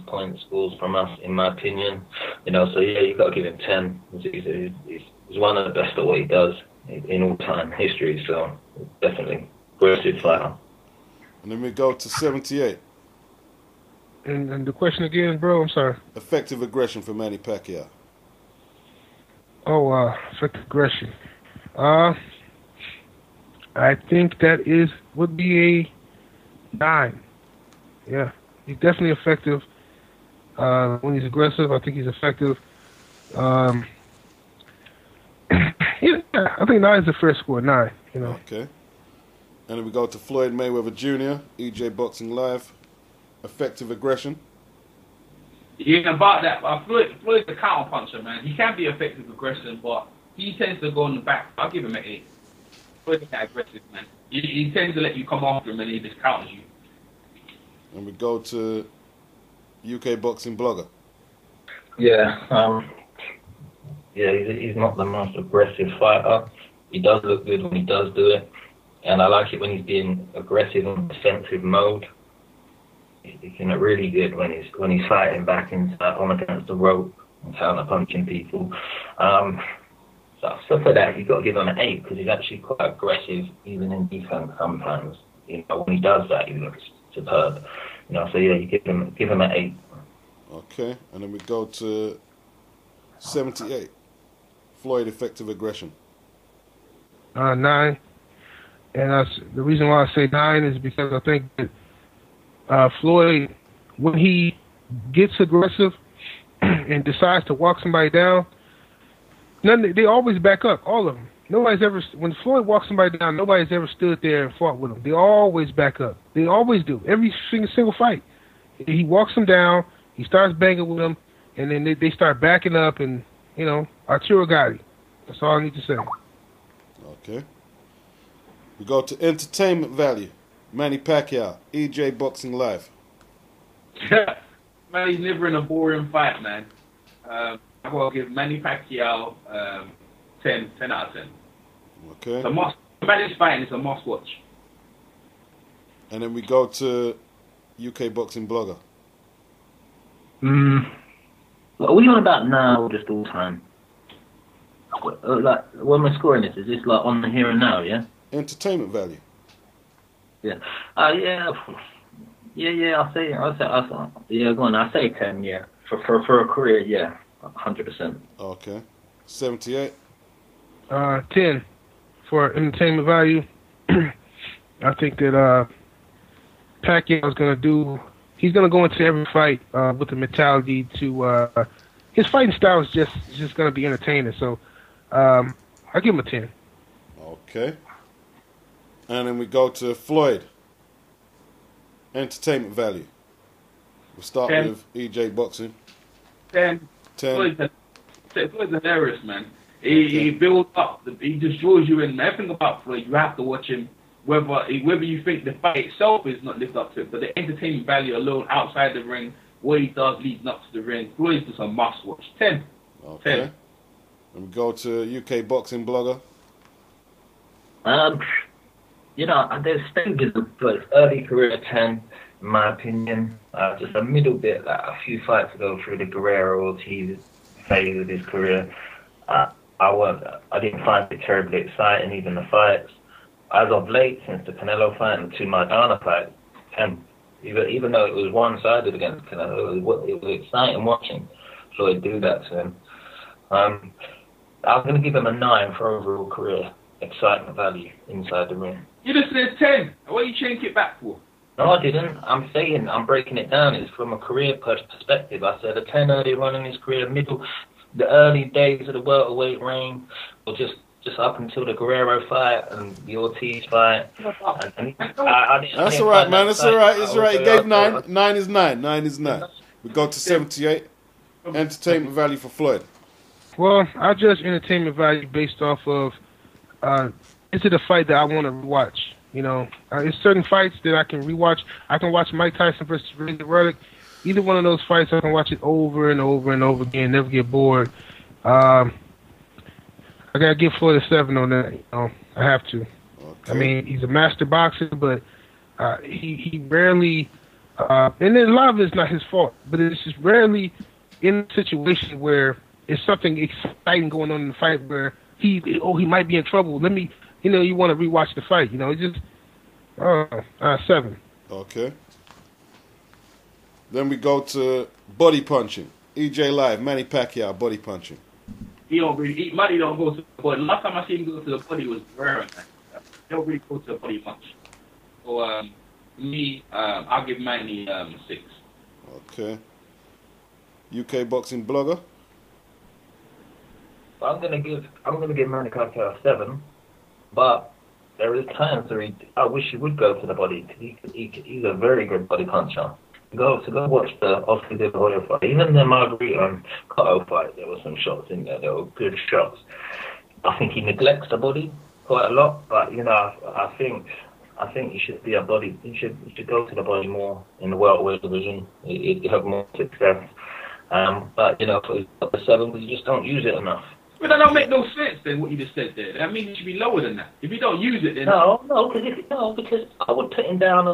point scores from us, in my opinion. So yeah, you gotta give him 10. He's one of the best at what he does in all-time history. So definitely aggressive fighter. And then we go to 78. And the question again, bro? I'm sorry. Effective aggression for Manny Pacquiao. Oh, effective aggression. I think that would be a 9. Yeah, he's definitely effective. When he's aggressive, I think he's effective. Yeah, I think 9 is a fair score. 9. Okay. And then we go to Floyd Mayweather Jr., EJ Boxing Live. Effective aggression. Yeah, about that. Floyd's a counter puncher, man. He can be effective aggression, but he tends to go on the back. I'll give him an 8. Floyd's not aggressive, man. He tends to let you come after him and he just counters you. And we go to UK boxing blogger. Yeah, he's not the most aggressive fighter. He does look good when he does do it, and I like it when he's being aggressive in defensive mode. He can look really good when he's fighting back on against the rope and counter punching people. So for that, you've got to give him an 8 because he's actually quite aggressive, even in defense sometimes. You know, when he does that, he looks superb. You know, so yeah, you give him an 8. Okay, and then we go to 78. Floyd effective aggression. 9. And the reason why I say 9 is because I think that Floyd, when he gets aggressive and decides to walk somebody down, they always back up, all of them. When Floyd walks somebody down, nobody's ever stood there and fought with him. They always back up. They always do. Every single fight. He walks them down, he starts banging with them, and then they start backing up, and, you know, Arturo got it. That's all I need to say. Okay. We go to entertainment value. Manny Pacquiao, EJ Boxing Live. Man, he's never in a boring fight, man. I've got to give Manny Pacquiao 10 out of 10. Okay. It's a must. Manny's fighting is a must watch. And then we go to UK Boxing Blogger. What are you on about now or just all time? Like, when we're scoring this, is this like on the here and now, yeah? Entertainment value. Yeah. Yeah, I'll say, yeah, go on, I'll say 10, yeah. For a career, yeah, 100%. Okay. 78. 10 for entertainment value. I think that Pacquiao is he's going to go into every fight with the mentality to, his fighting style is just going to be entertaining. So I give him a 10. Okay. And then we go to Floyd. Entertainment value. We'll start 10. with EJ Boxing. 10. 10. Floyd's hilarious, man. He builds up. He just draws you in. Everything about Floyd, you have to watch him. Whether you think the fight itself is not lived up to it, but the entertainment value alone outside the ring, what he does leading up to the ring, Floyd's just a must watch. 10. Okay. 10. And we go to UK Boxing Blogger. You know, there's stages of like early career 10, in my opinion. Just a middle bit, like a few fights ago through the Guerrero Ortiz phase of his career. I didn't find it terribly exciting, even the fights. As of late, since the Canelo fight and the 2 Maidana fight, 10. Even though it was one-sided against Canelo, it was exciting watching Floyd do that to him. I'm going to give him a 9 for overall career excitement value inside the ring. You just said 10. What you change it back for? No, I didn't. I'm breaking it down. It's from a career perspective. I said a 10 early on in his career, the early days of the welterweight reign, or just up until the Guerrero fight and the Ortiz fight. That's all right, man. That's all right. It's all right. He gave 9. 9 is 9. 9 is 9. We go to 78. Entertainment value for Floyd. Well, I judge entertainment value based off of is it a fight that I want to rewatch? You know, there's certain fights that I can rewatch. I can watch Mike Tyson versus Randy Ruddock. Either one of those fights, I can watch it over and over and over again, never get bored. I gotta give Floyd a 7 on that. You know, I have to. Okay. I mean, he's a master boxer, but he rarely, and then a lot of it's not his fault, but it's just rarely in a situation where it's something exciting going on in the fight where he might be in trouble. You want to rewatch the fight. You know, it's just 7. Okay. Then we go to body punching. EJ Live, Manny Pacquiao, body punching. Money don't go to the body. Last time I seen him go to the body was Guerrero. He don't really go to the body much. So I'll give Manny 6. Okay. UK Boxing Blogger. I'm gonna give Manny Pacquiao a 7, but there is times where I wish he would go to the body because he's a very good body puncher. To go watch the Oscar De La Hoya fight, even the Margarita and Cotto fight, there were some shots in there. There were good shots. I think he neglects the body quite a lot, but you know, I think he should be a body. He should go to the body more in the welterweight division. He'd have more success. But you know, for the 7, we just don't use it enough. But that don't make no sense then, what you just said there. I mean, it should be lower than that. If you don't use it, then... No, because I would put him down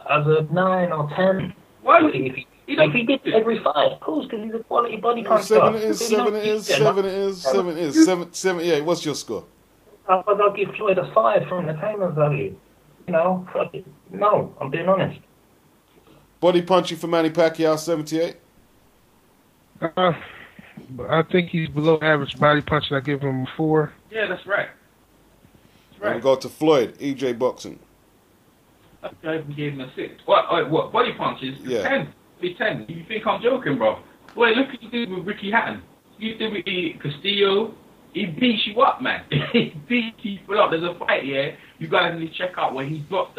as a 9 or 10. Why would he... He If he did every fight, of course, because he's a quality body puncher. 7 it is, 7 it is, 7 it is, 7 it is, 78. What's your score? I'll give Floyd a 5 for entertainment value. You know, no, I'm being honest. Body punching for Manny Pacquiao, 78. I think he's below average body punching. I give him a 4. Yeah, that's right. That's And right. we go to Floyd, EJ Boxing. I even gave him a 6. What? Body punches? Yeah. 10. Be 10. You think I'm joking, bro? Boy, look what you did with Ricky Hatton. You did with Castillo. He beats you up, man. He beats people up. There's a fight here. You guys need to check out where he dropped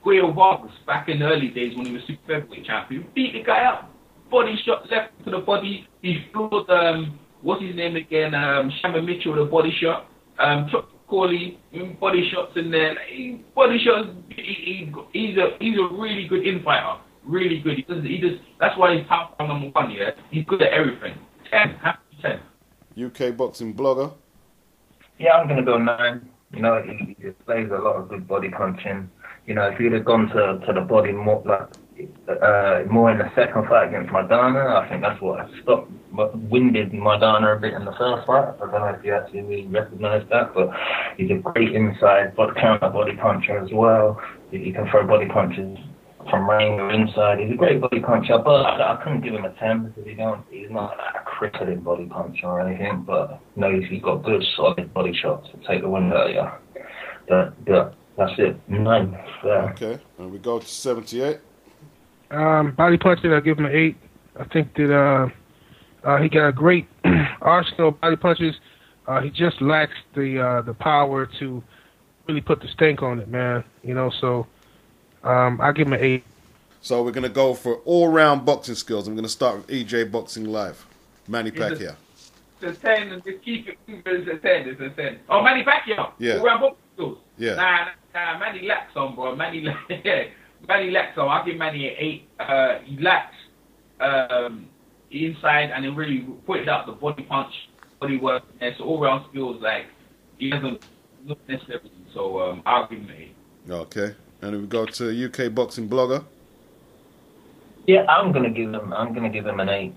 Guido Vargas back in the early days when he was super featherweight champion. He beat the guy up. Body shot left to the body. He floored, what's his name again? Shamma Mitchell with a body shot. Chuck Corley, body shots in there. Body shots. He's a really good infighter. Really good. He does. That's why he's top number 1. Yeah, he's good at everything. 10, happy 10. UK boxing blogger. Yeah, I'm going to go 9. You know, he displays a lot of good body punching. You know, if he'd have gone to the body more, more in the second fight against Maidana, I think that's what winded Maidana a bit in the first fight. I don't know if you actually really recognise that, but he's a great inside counter body puncher as well. He can throw body punches from range or inside. He's a great body puncher, but I couldn't give him a 10 because he's not a crippling body puncher or anything, but you know, he's got good solid body shots to take the wind out of you. But that's it. 9. Okay, and we go to 78. Body punching, I give him an 8. I think that he got a great arsenal of body punches. He just lacks the power to really put the stank on it, man. You know, so I give him an 8. So we're going to go for all-round boxing skills. I'm going to start with EJ Boxing Live. Manny Pacquiao. It's a 10, and just keep it. It's a 10. It's a 10. Oh, Manny Pacquiao. Yeah. All-round boxing skills. Yeah. Nah, Manny lacks on, bro. Manny lacks on. I'll give Manny an 8. He lacks inside, and then really put it out the body punch, body work, and so all-round skills. Like he doesn't look necessarily. So I'll give him an 8. Okay, and then we go to UK boxing blogger. Yeah, I'm gonna give him an 8.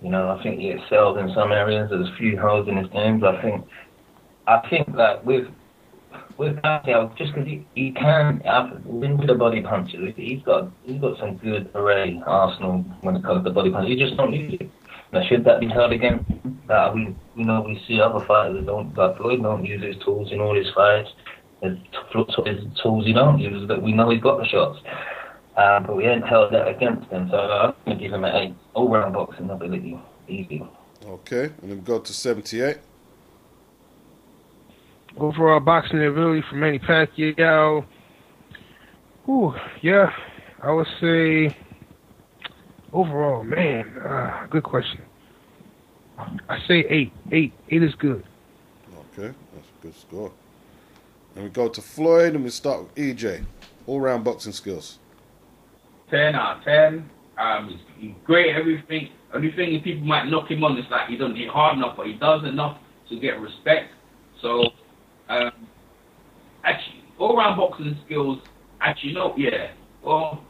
You know, I think he excels in some areas. There's a few holes in his games. I think that with Pacquiao, just because he can win with the body punches, he's got some good arsenal when it comes to body punches. He just don't use it. Now, should that be held against him? We see other fighters that Floyd don't use his tools in all his fights. His tools he don't use, that we know he's got the shots. But we ain't held that against him, so I'm going to give him an 8. All-round boxing ability, easy. Okay, and then we go to 78. Overall boxing ability for Manny Pacquiao. Yeah, I would say overall, man, good question. I say 8. 8 is good. Okay, that's a good score. And we go to Floyd, and we start with EJ. All-round boxing skills. 10 out of 10. He's great at everything. Only thing is people might knock him on is like he doesn't hit hard enough, but he does enough to get respect. So, actually, all-round boxing skills, actually, no, yeah. Well,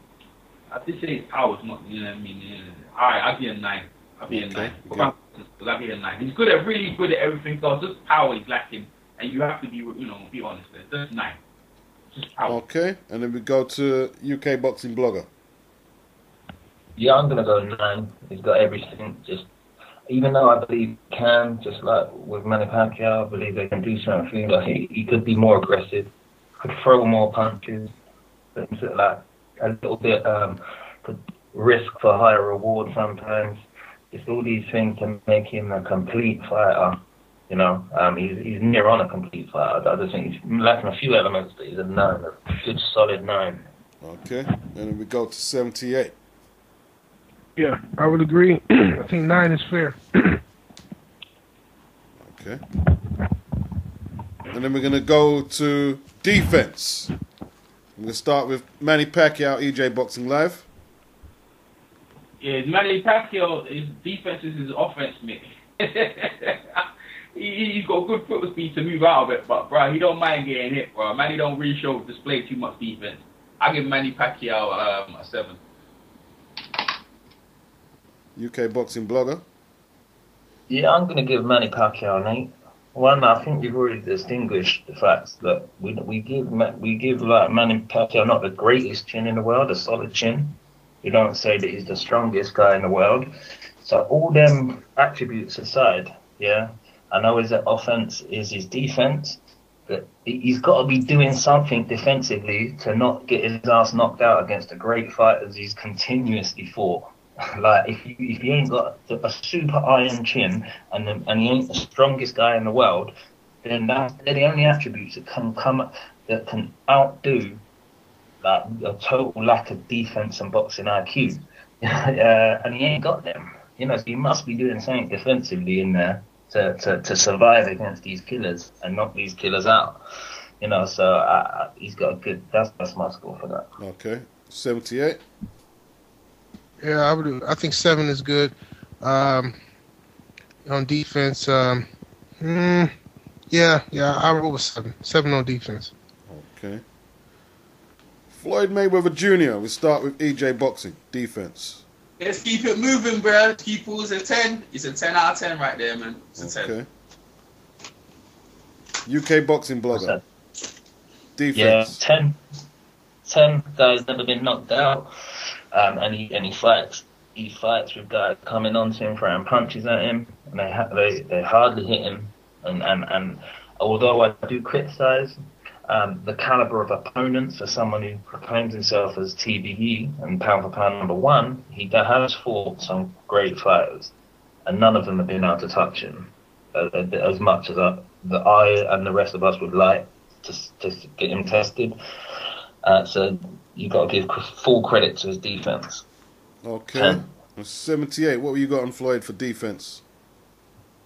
I did say his power's not, you know what I mean? Yeah. All right, I'll be a 9. I'll be a 9. All-round boxing skills, I'll be a 9. He's really good at everything else. Just power he's lacking. And you have to be honest there. Just 9. Just power. Okay, and then we go to UK boxing blogger. Yeah, I'm going to go 9. He's got everything. Just, even though I believe he can, just like with Manny Pacquiao, I believe they can do certain things. I think he could be more aggressive, could throw more punches, but like a little bit could risk for higher reward sometimes. Just all these things to make him a complete fighter. You know, he's near on a complete fighter. I just think he's lacking a few elements, but he's a 9, a good solid 9. Okay, and then we go to 78. Yeah, I would agree. I think 9 is fair. Okay. And then we're going to go to defense. I'm going to start with Manny Pacquiao, EJ Boxing Live. Yeah, Manny Pacquiao, his defense is his offense, mate. He's got good foot speed to move out of it, but, bro, he don't mind getting hit, bro. Manny don't really display too much defense. I give Manny Pacquiao a 7. UK boxing blogger. Yeah, I'm going to give Manny Pacquiao an 8. One, I think we've already distinguished the facts that we give like Manny Pacquiao not the greatest chin in the world, a solid chin. We don't say that he's the strongest guy in the world. So all them attributes aside, yeah, I know his offense is his defense, but he's got to be doing something defensively to not get his ass knocked out against the great fighters he's continuously fought. Like if you ain't got a super iron chin and he ain't the strongest guy in the world, then they're the only attributes that can outdo like a total lack of defense and boxing IQ. And he ain't got them. You know, so he must be doing something defensively in there to survive against these killers and knock these killers out. You know, so he's got a good. That's my score for that. Okay, 78. Yeah, I think 7 is good. On defense, yeah, I'll roll with 7. 7 on defense. Okay. Floyd Mayweather Jr. We start with EJ Boxing defense. Let's keep it moving, bro. Keep pulls a 10. It's a 10 out of 10 right there, man. It's a 10. Okay. UK boxing blogger. Defense. Yeah, 10 guys never been knocked out. And he fights. He fights with guys coming on to him, throwing punches at him, and they hardly hit him. And although I do criticise the caliber of opponents for someone who proclaims himself as TBE and pound for pound number 1, he has fought some great fighters, and none of them have been able to touch him as much as I and the rest of us would like to get him tested. So you got to give full credit to his defense. Okay. 10. 78. What were you got on Floyd for defense?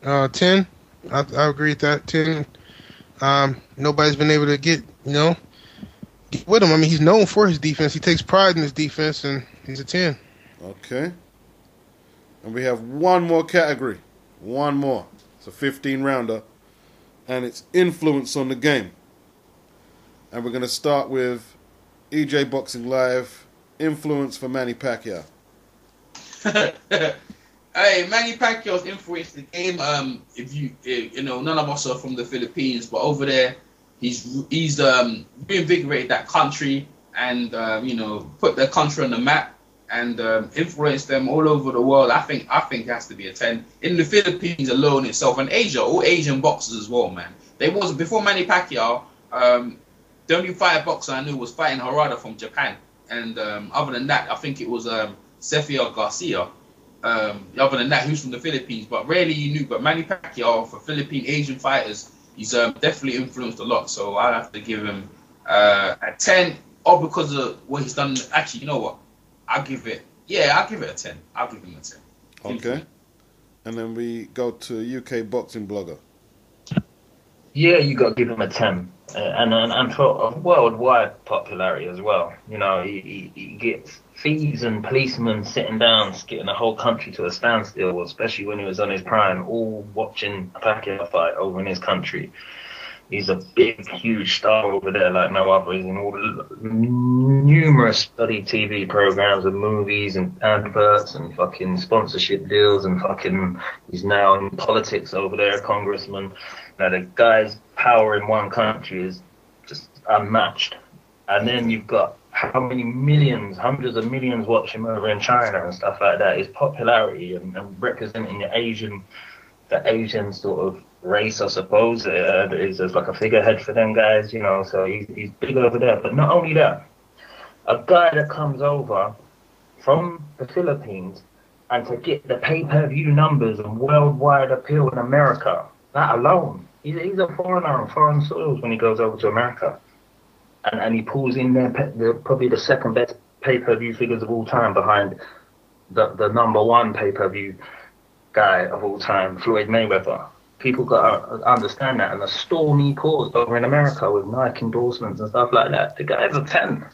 10. I agree with that. 10. Nobody's been able to get with him. I mean, he's known for his defense. He takes pride in his defense, and he's a 10. Okay. And we have one more category. One more. It's a 15-rounder. And it's influence on the game. And we're going to start with EJ Boxing Live, influence for Manny Pacquiao. Hey, Manny Pacquiao's influenced the game. If none of us are from the Philippines, but over there, he's reinvigorated that country and put the country on the map and influenced them all over the world. I think it has to be a 10. In the Philippines alone itself, and Asia, all Asian boxers as well, man. They wasn't before Manny Pacquiao. The only fighter boxer I knew was fighting Harada from Japan. And other than that, I think it was Cefio Garcia. Other than that, he was from the Philippines. But rarely you knew. But Manny Pacquiao, for Philippine Asian fighters, he's definitely influenced a lot. So I have to give him a 10. Or because of what he's done. Actually, you know what? I'll give it a 10. I'll give him a 10. Okay. And then we go to UK boxing blogger. Yeah, you got to give him a 10. And for worldwide popularity as well. You know, he gets thieves and policemen sitting down, getting the whole country to a standstill, especially when he was on his prime, all watching a Pacquiao fight over in his country. He's a big, huge star over there like no other. He's in all the numerous study TV programs and movies and adverts and fucking sponsorship deals and fucking he's now in politics over there, a congressman. Now the guy's power in one country is just unmatched. And then you've got how many millions, hundreds of millions watch him over in China and stuff like that. His popularity and representing the Asian sort of race, I suppose, is as like a figurehead for them guys, you know, so he's big over there. But not only that, a guy that comes over from the Philippines and to get the pay-per-view numbers and worldwide appeal in America, that alone, he's a foreigner on foreign soils when he goes over to America. And he pulls in there probably the second best pay-per-view figures of all time behind the number one pay-per-view guy of all time, Floyd Mayweather. People got to understand that. And the storm he caused over in America with Nike endorsements and stuff like that. The guy's a 10.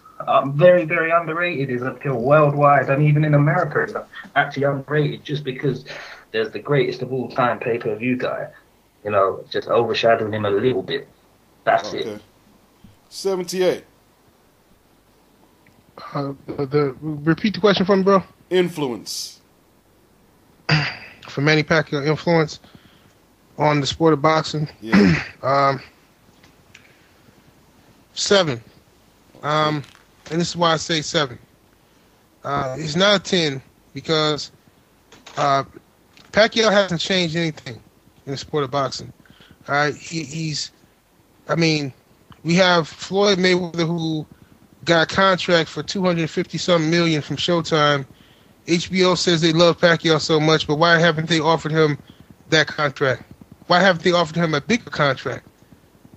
Very, very underrated. His appeal worldwide and even in America is actually underrated just because there's the greatest of all time pay-per-view guy. You know, just overshadowing him a little bit. That's it. 78. Repeat the question for me, bro. Influence. for Manny Pacquiao influence on the sport of boxing. Yeah. 7. And this is why I say 7. It's not a 10 because Pacquiao hasn't changed anything in the sport of boxing. All right, we have Floyd Mayweather who got a contract for $250-something million from Showtime. HBO says they love Pacquiao so much, but why haven't they offered him that contract? Why haven't they offered him a bigger contract?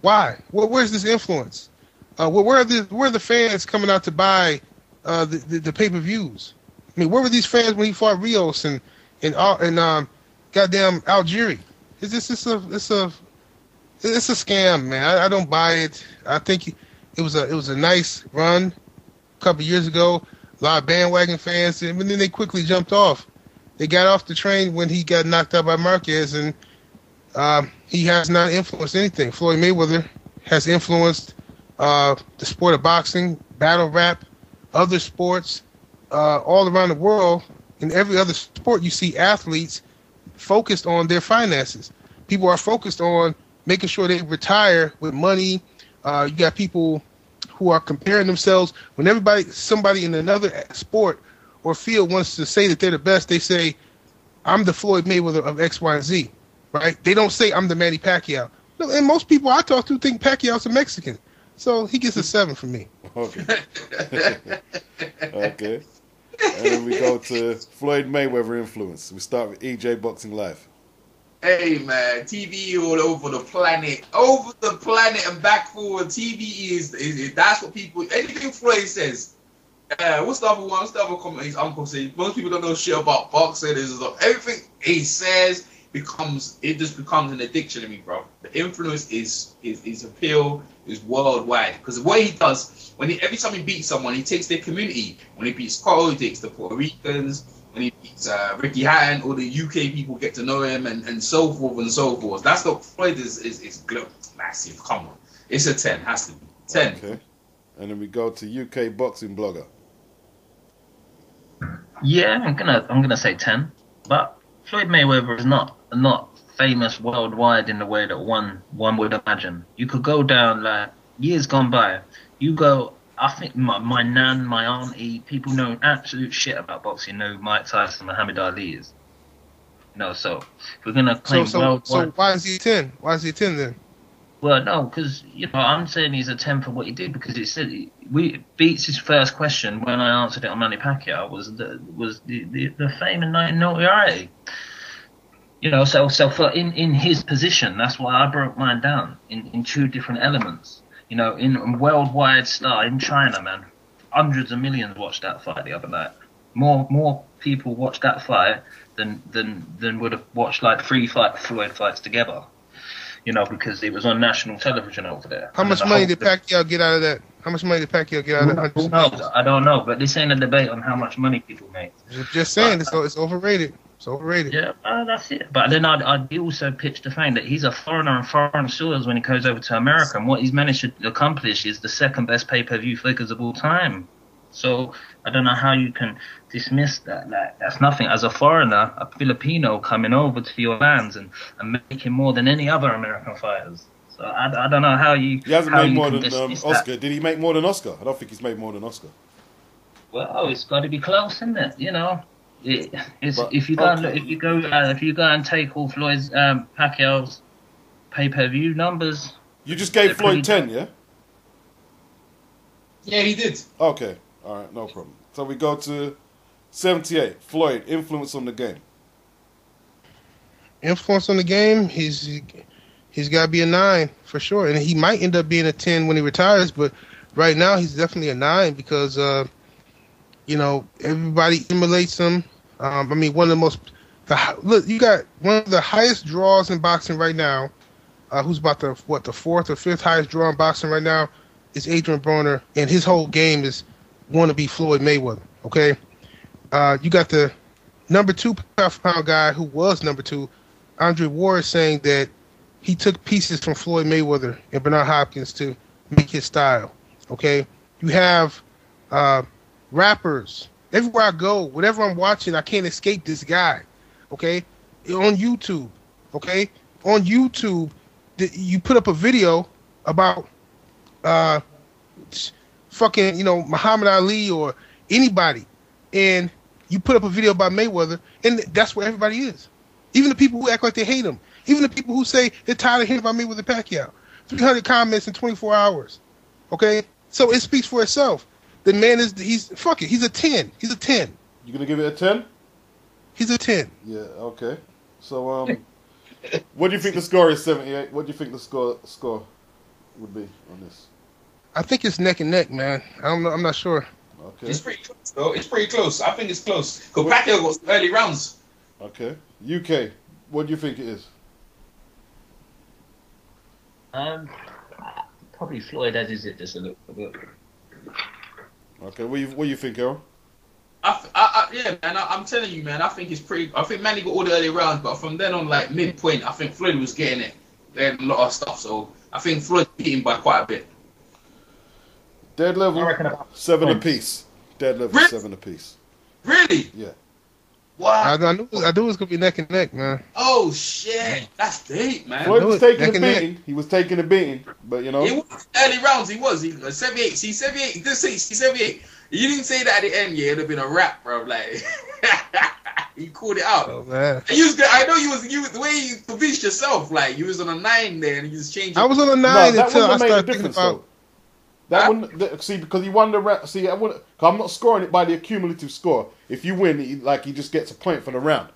Why? Where's this influence? Where are the fans coming out to buy the pay-per-views? I mean, where were these fans when he fought Rios and goddamn Algieri? It's a scam, man. I don't buy it. I think it was a nice run a couple of years ago. A lot of bandwagon fans, and then they quickly jumped off. They got off the train when he got knocked out by Marquez, and he has not influenced anything. Floyd Mayweather has influenced the sport of boxing, battle rap, other sports, all around the world. In every other sport, you see athletes focused on their finances. People are focused on making sure they retire with money. You got people who are comparing themselves. When somebody in another sport or field wants to say that they're the best, they say, I'm the Floyd Mayweather of X, Y, and Z, right? They don't say, I'm the Manny Pacquiao. And most people I talk to think Pacquiao's a Mexican. So he gets a 7 from me. Okay. Okay. And then we go to Floyd Mayweather influence. We start with EJ Boxing Live. Hey man, TV all over the planet and back forward. TV is that's what people. Anything Floyd says. What's the other one? What's the other comment his uncle said? Most people don't know shit about boxing. Everything he says just becomes an addiction to me, bro. The influence is appeal is worldwide because what he does every time he beats someone, he takes their community. When he beats Cole, he takes the Puerto Ricans. When he beats Ricky Hatton, all the UK people get to know him and so forth and so forth. That's the Floyd is massive. Come on, it's a 10. Has to be 10. Okay. And then we go to UK boxing blogger. Yeah, I'm gonna say 10. But Floyd Mayweather is not famous worldwide in the way that one would imagine. You could go down like years gone by. You go. I think my nan, my auntie, people know absolute shit about boxing. Know Mike Tyson, Muhammad Ali is. So if we're gonna claim worldwide. So why is he 10? Why is he 10 then? Well, no, because I'm saying he's a 10 for what he did because it said beats his first question when I answered it on Manny Pacquiao was the fame and notoriety. So for in his position, that's why I broke mine down in 2 different elements. In worldwide star in China, man, hundreds of millions watched that fight the other night. More people watched that fight than would have watched like 3 Floyd fights together. Because it was on national television over there. How much money did Pacquiao get out of that? How much money did Pacquiao get out of that? I don't know, but this ain't a debate on how much money people make. Just saying, it's overrated. It's overrated. Yeah, that's it. But then I'd also pitch the fact that he's a foreigner on foreign soils when he goes over to America, and what he's managed to accomplish is the 2nd best pay-per-view figures of all time. So I don't know how you can dismiss that. That's nothing. As a foreigner, a Filipino coming over to your lands and making more than any other American fighters. So I don't know how you. He hasn't made more than Oscar. That. Did he make more than Oscar? I don't think he's made more than Oscar. Well, it's got to be close, isn't it? If you go and take all Floyd's Pacquiao's pay-per-view numbers. You just gave Floyd 10, yeah? Yeah, he did. Okay, all right, no problem. So we go to 78. Floyd, influence on the game. Influence on the game, he's got to be a 9 for sure, and he might end up being a 10 when he retires. But right now, he's definitely a 9 because everybody emulates him. One of the most. You got one of the highest draws in boxing right now. Who's about the 4th or 5th highest draw in boxing right now? Is Adrian Broner, and his whole game is want to be Floyd Mayweather. Okay, you got the number 2 pound guy who was number 2, Andre Ward, saying that he took pieces from Floyd Mayweather and Bernard Hopkins to make his style. Okay, you have rappers. Everywhere I go, whatever I'm watching, I can't escape this guy. okay, on YouTube, okay, on YouTube, you put up a video about fucking, Muhammad Ali or anybody, and you put up a video about Mayweather, and that's where everybody is. Even the people who act like they hate him, even the people who say they're tired of hearing about Mayweather Pacquiao. 300 comments in 24 hours. Okay, so it speaks for itself. The man he's a 10. He's a 10. You gonna give it a 10? He's a 10. Yeah. Okay. So what do you think the score is? 78. What do you think the score would be on this? I think it's neck and neck, man. I don't know. I'm not sure. Okay. It's pretty close, though. It's pretty close. I think it's close. Because Pacquiao got some early rounds. Okay. UK, what do you think it is? Probably Floyd edges it just a little bit. Okay. What do you think, Errol? Yeah, man. I'm telling you, man. I think it's pretty. I think Manny got all the early rounds, but from then on, like midpoint, I think Floyd was getting it. They had a lot of stuff, so I think Floyd beat him by quite a bit. Dead level, I reckon about 7 apiece. Dead level, Really? 7 apiece. Really? Yeah. Wow. I knew it was gonna be neck and neck, man. Oh shit, that's deep, man. Floyd was taking a neck and neck. beating. He was taking a beating, but It was early rounds. He was. He 78. See 78. This is 78. You didn't say that at the end. Yeah, it'd have been a wrap, bro. Like he called it out. Oh man. And I know you was the way you convinced yourself. Like you was on a 9 there, and you was changing. I was on a 9 that until I wouldn't have made a started thinking difference, about. though. That wouldn't see because he won the round. See, I wouldn't. Cause I'm not scoring it by the accumulative score. If you win, he just gets a point for the round.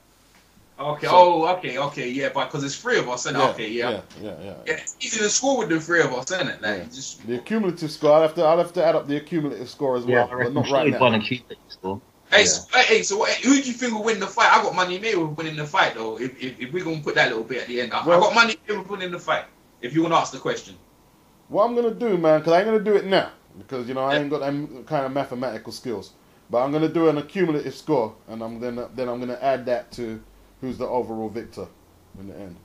Okay. So- Okay. Yeah, but because it's 3 of us, and okay, yeah. Yeah, it's easy to score with the 3 of us, isn't it? Like Yeah. just. The accumulative score. I'll have to add up the accumulative score as Yeah, well, I but reckon not right Floyd now. won a cumulative score. Hey, so who do you think will win the fight? I got Manny Mayweather winning the fight, though. If we're gonna put that little bit at the end, I got Manny Mayweather winning the fight. If you want to ask the question. What I'm gonna do, man, because I ain't gonna do it now because I ain't got them kind of mathematical skills. But I'm gonna do an accumulative score, and then I'm gonna add that to who's the overall victor in the end.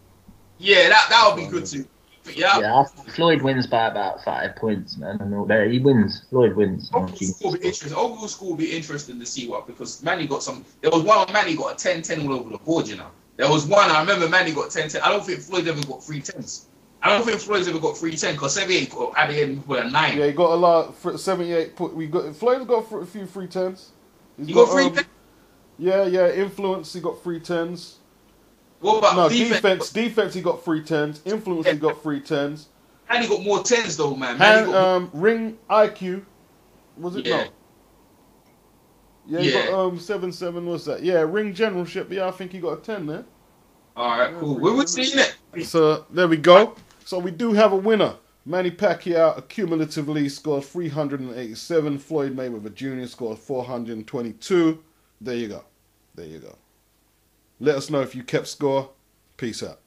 Yeah, that would be good too. Yeah. Yeah, I think Floyd wins by about 5 points, man. And all that. He wins. Floyd wins. Overall score will be interesting. Overall score will be interesting to see what, because Manny got some. There was one Manny got a 10-10 all over the board, you know. There was one I remember Manny got 10-10. I don't think Floyd ever got 3 10s. I don't think Floyd's ever got 3 10 because 78 got at the end with a 9. Yeah, he got a lot. 78. Floyd's got a few 3 10s. You got 3 10s? Yeah. Influence. He got 3 10s. What about No, defense? defense. He got 3 10s. Influence. He got 3 10s. And he got more 10s though, man. Ring IQ. Was it? Yeah. No. Yeah, he got 7-7. What's that? Yeah, ring generalship. Yeah, I think he got a 10 there. All right, cool. We were seeing it. So there we go. So we do have a winner. Manny Pacquiao accumulatively scored 387. Floyd Mayweather Jr. scored 422. There you go. Let us know if you kept score. Peace out.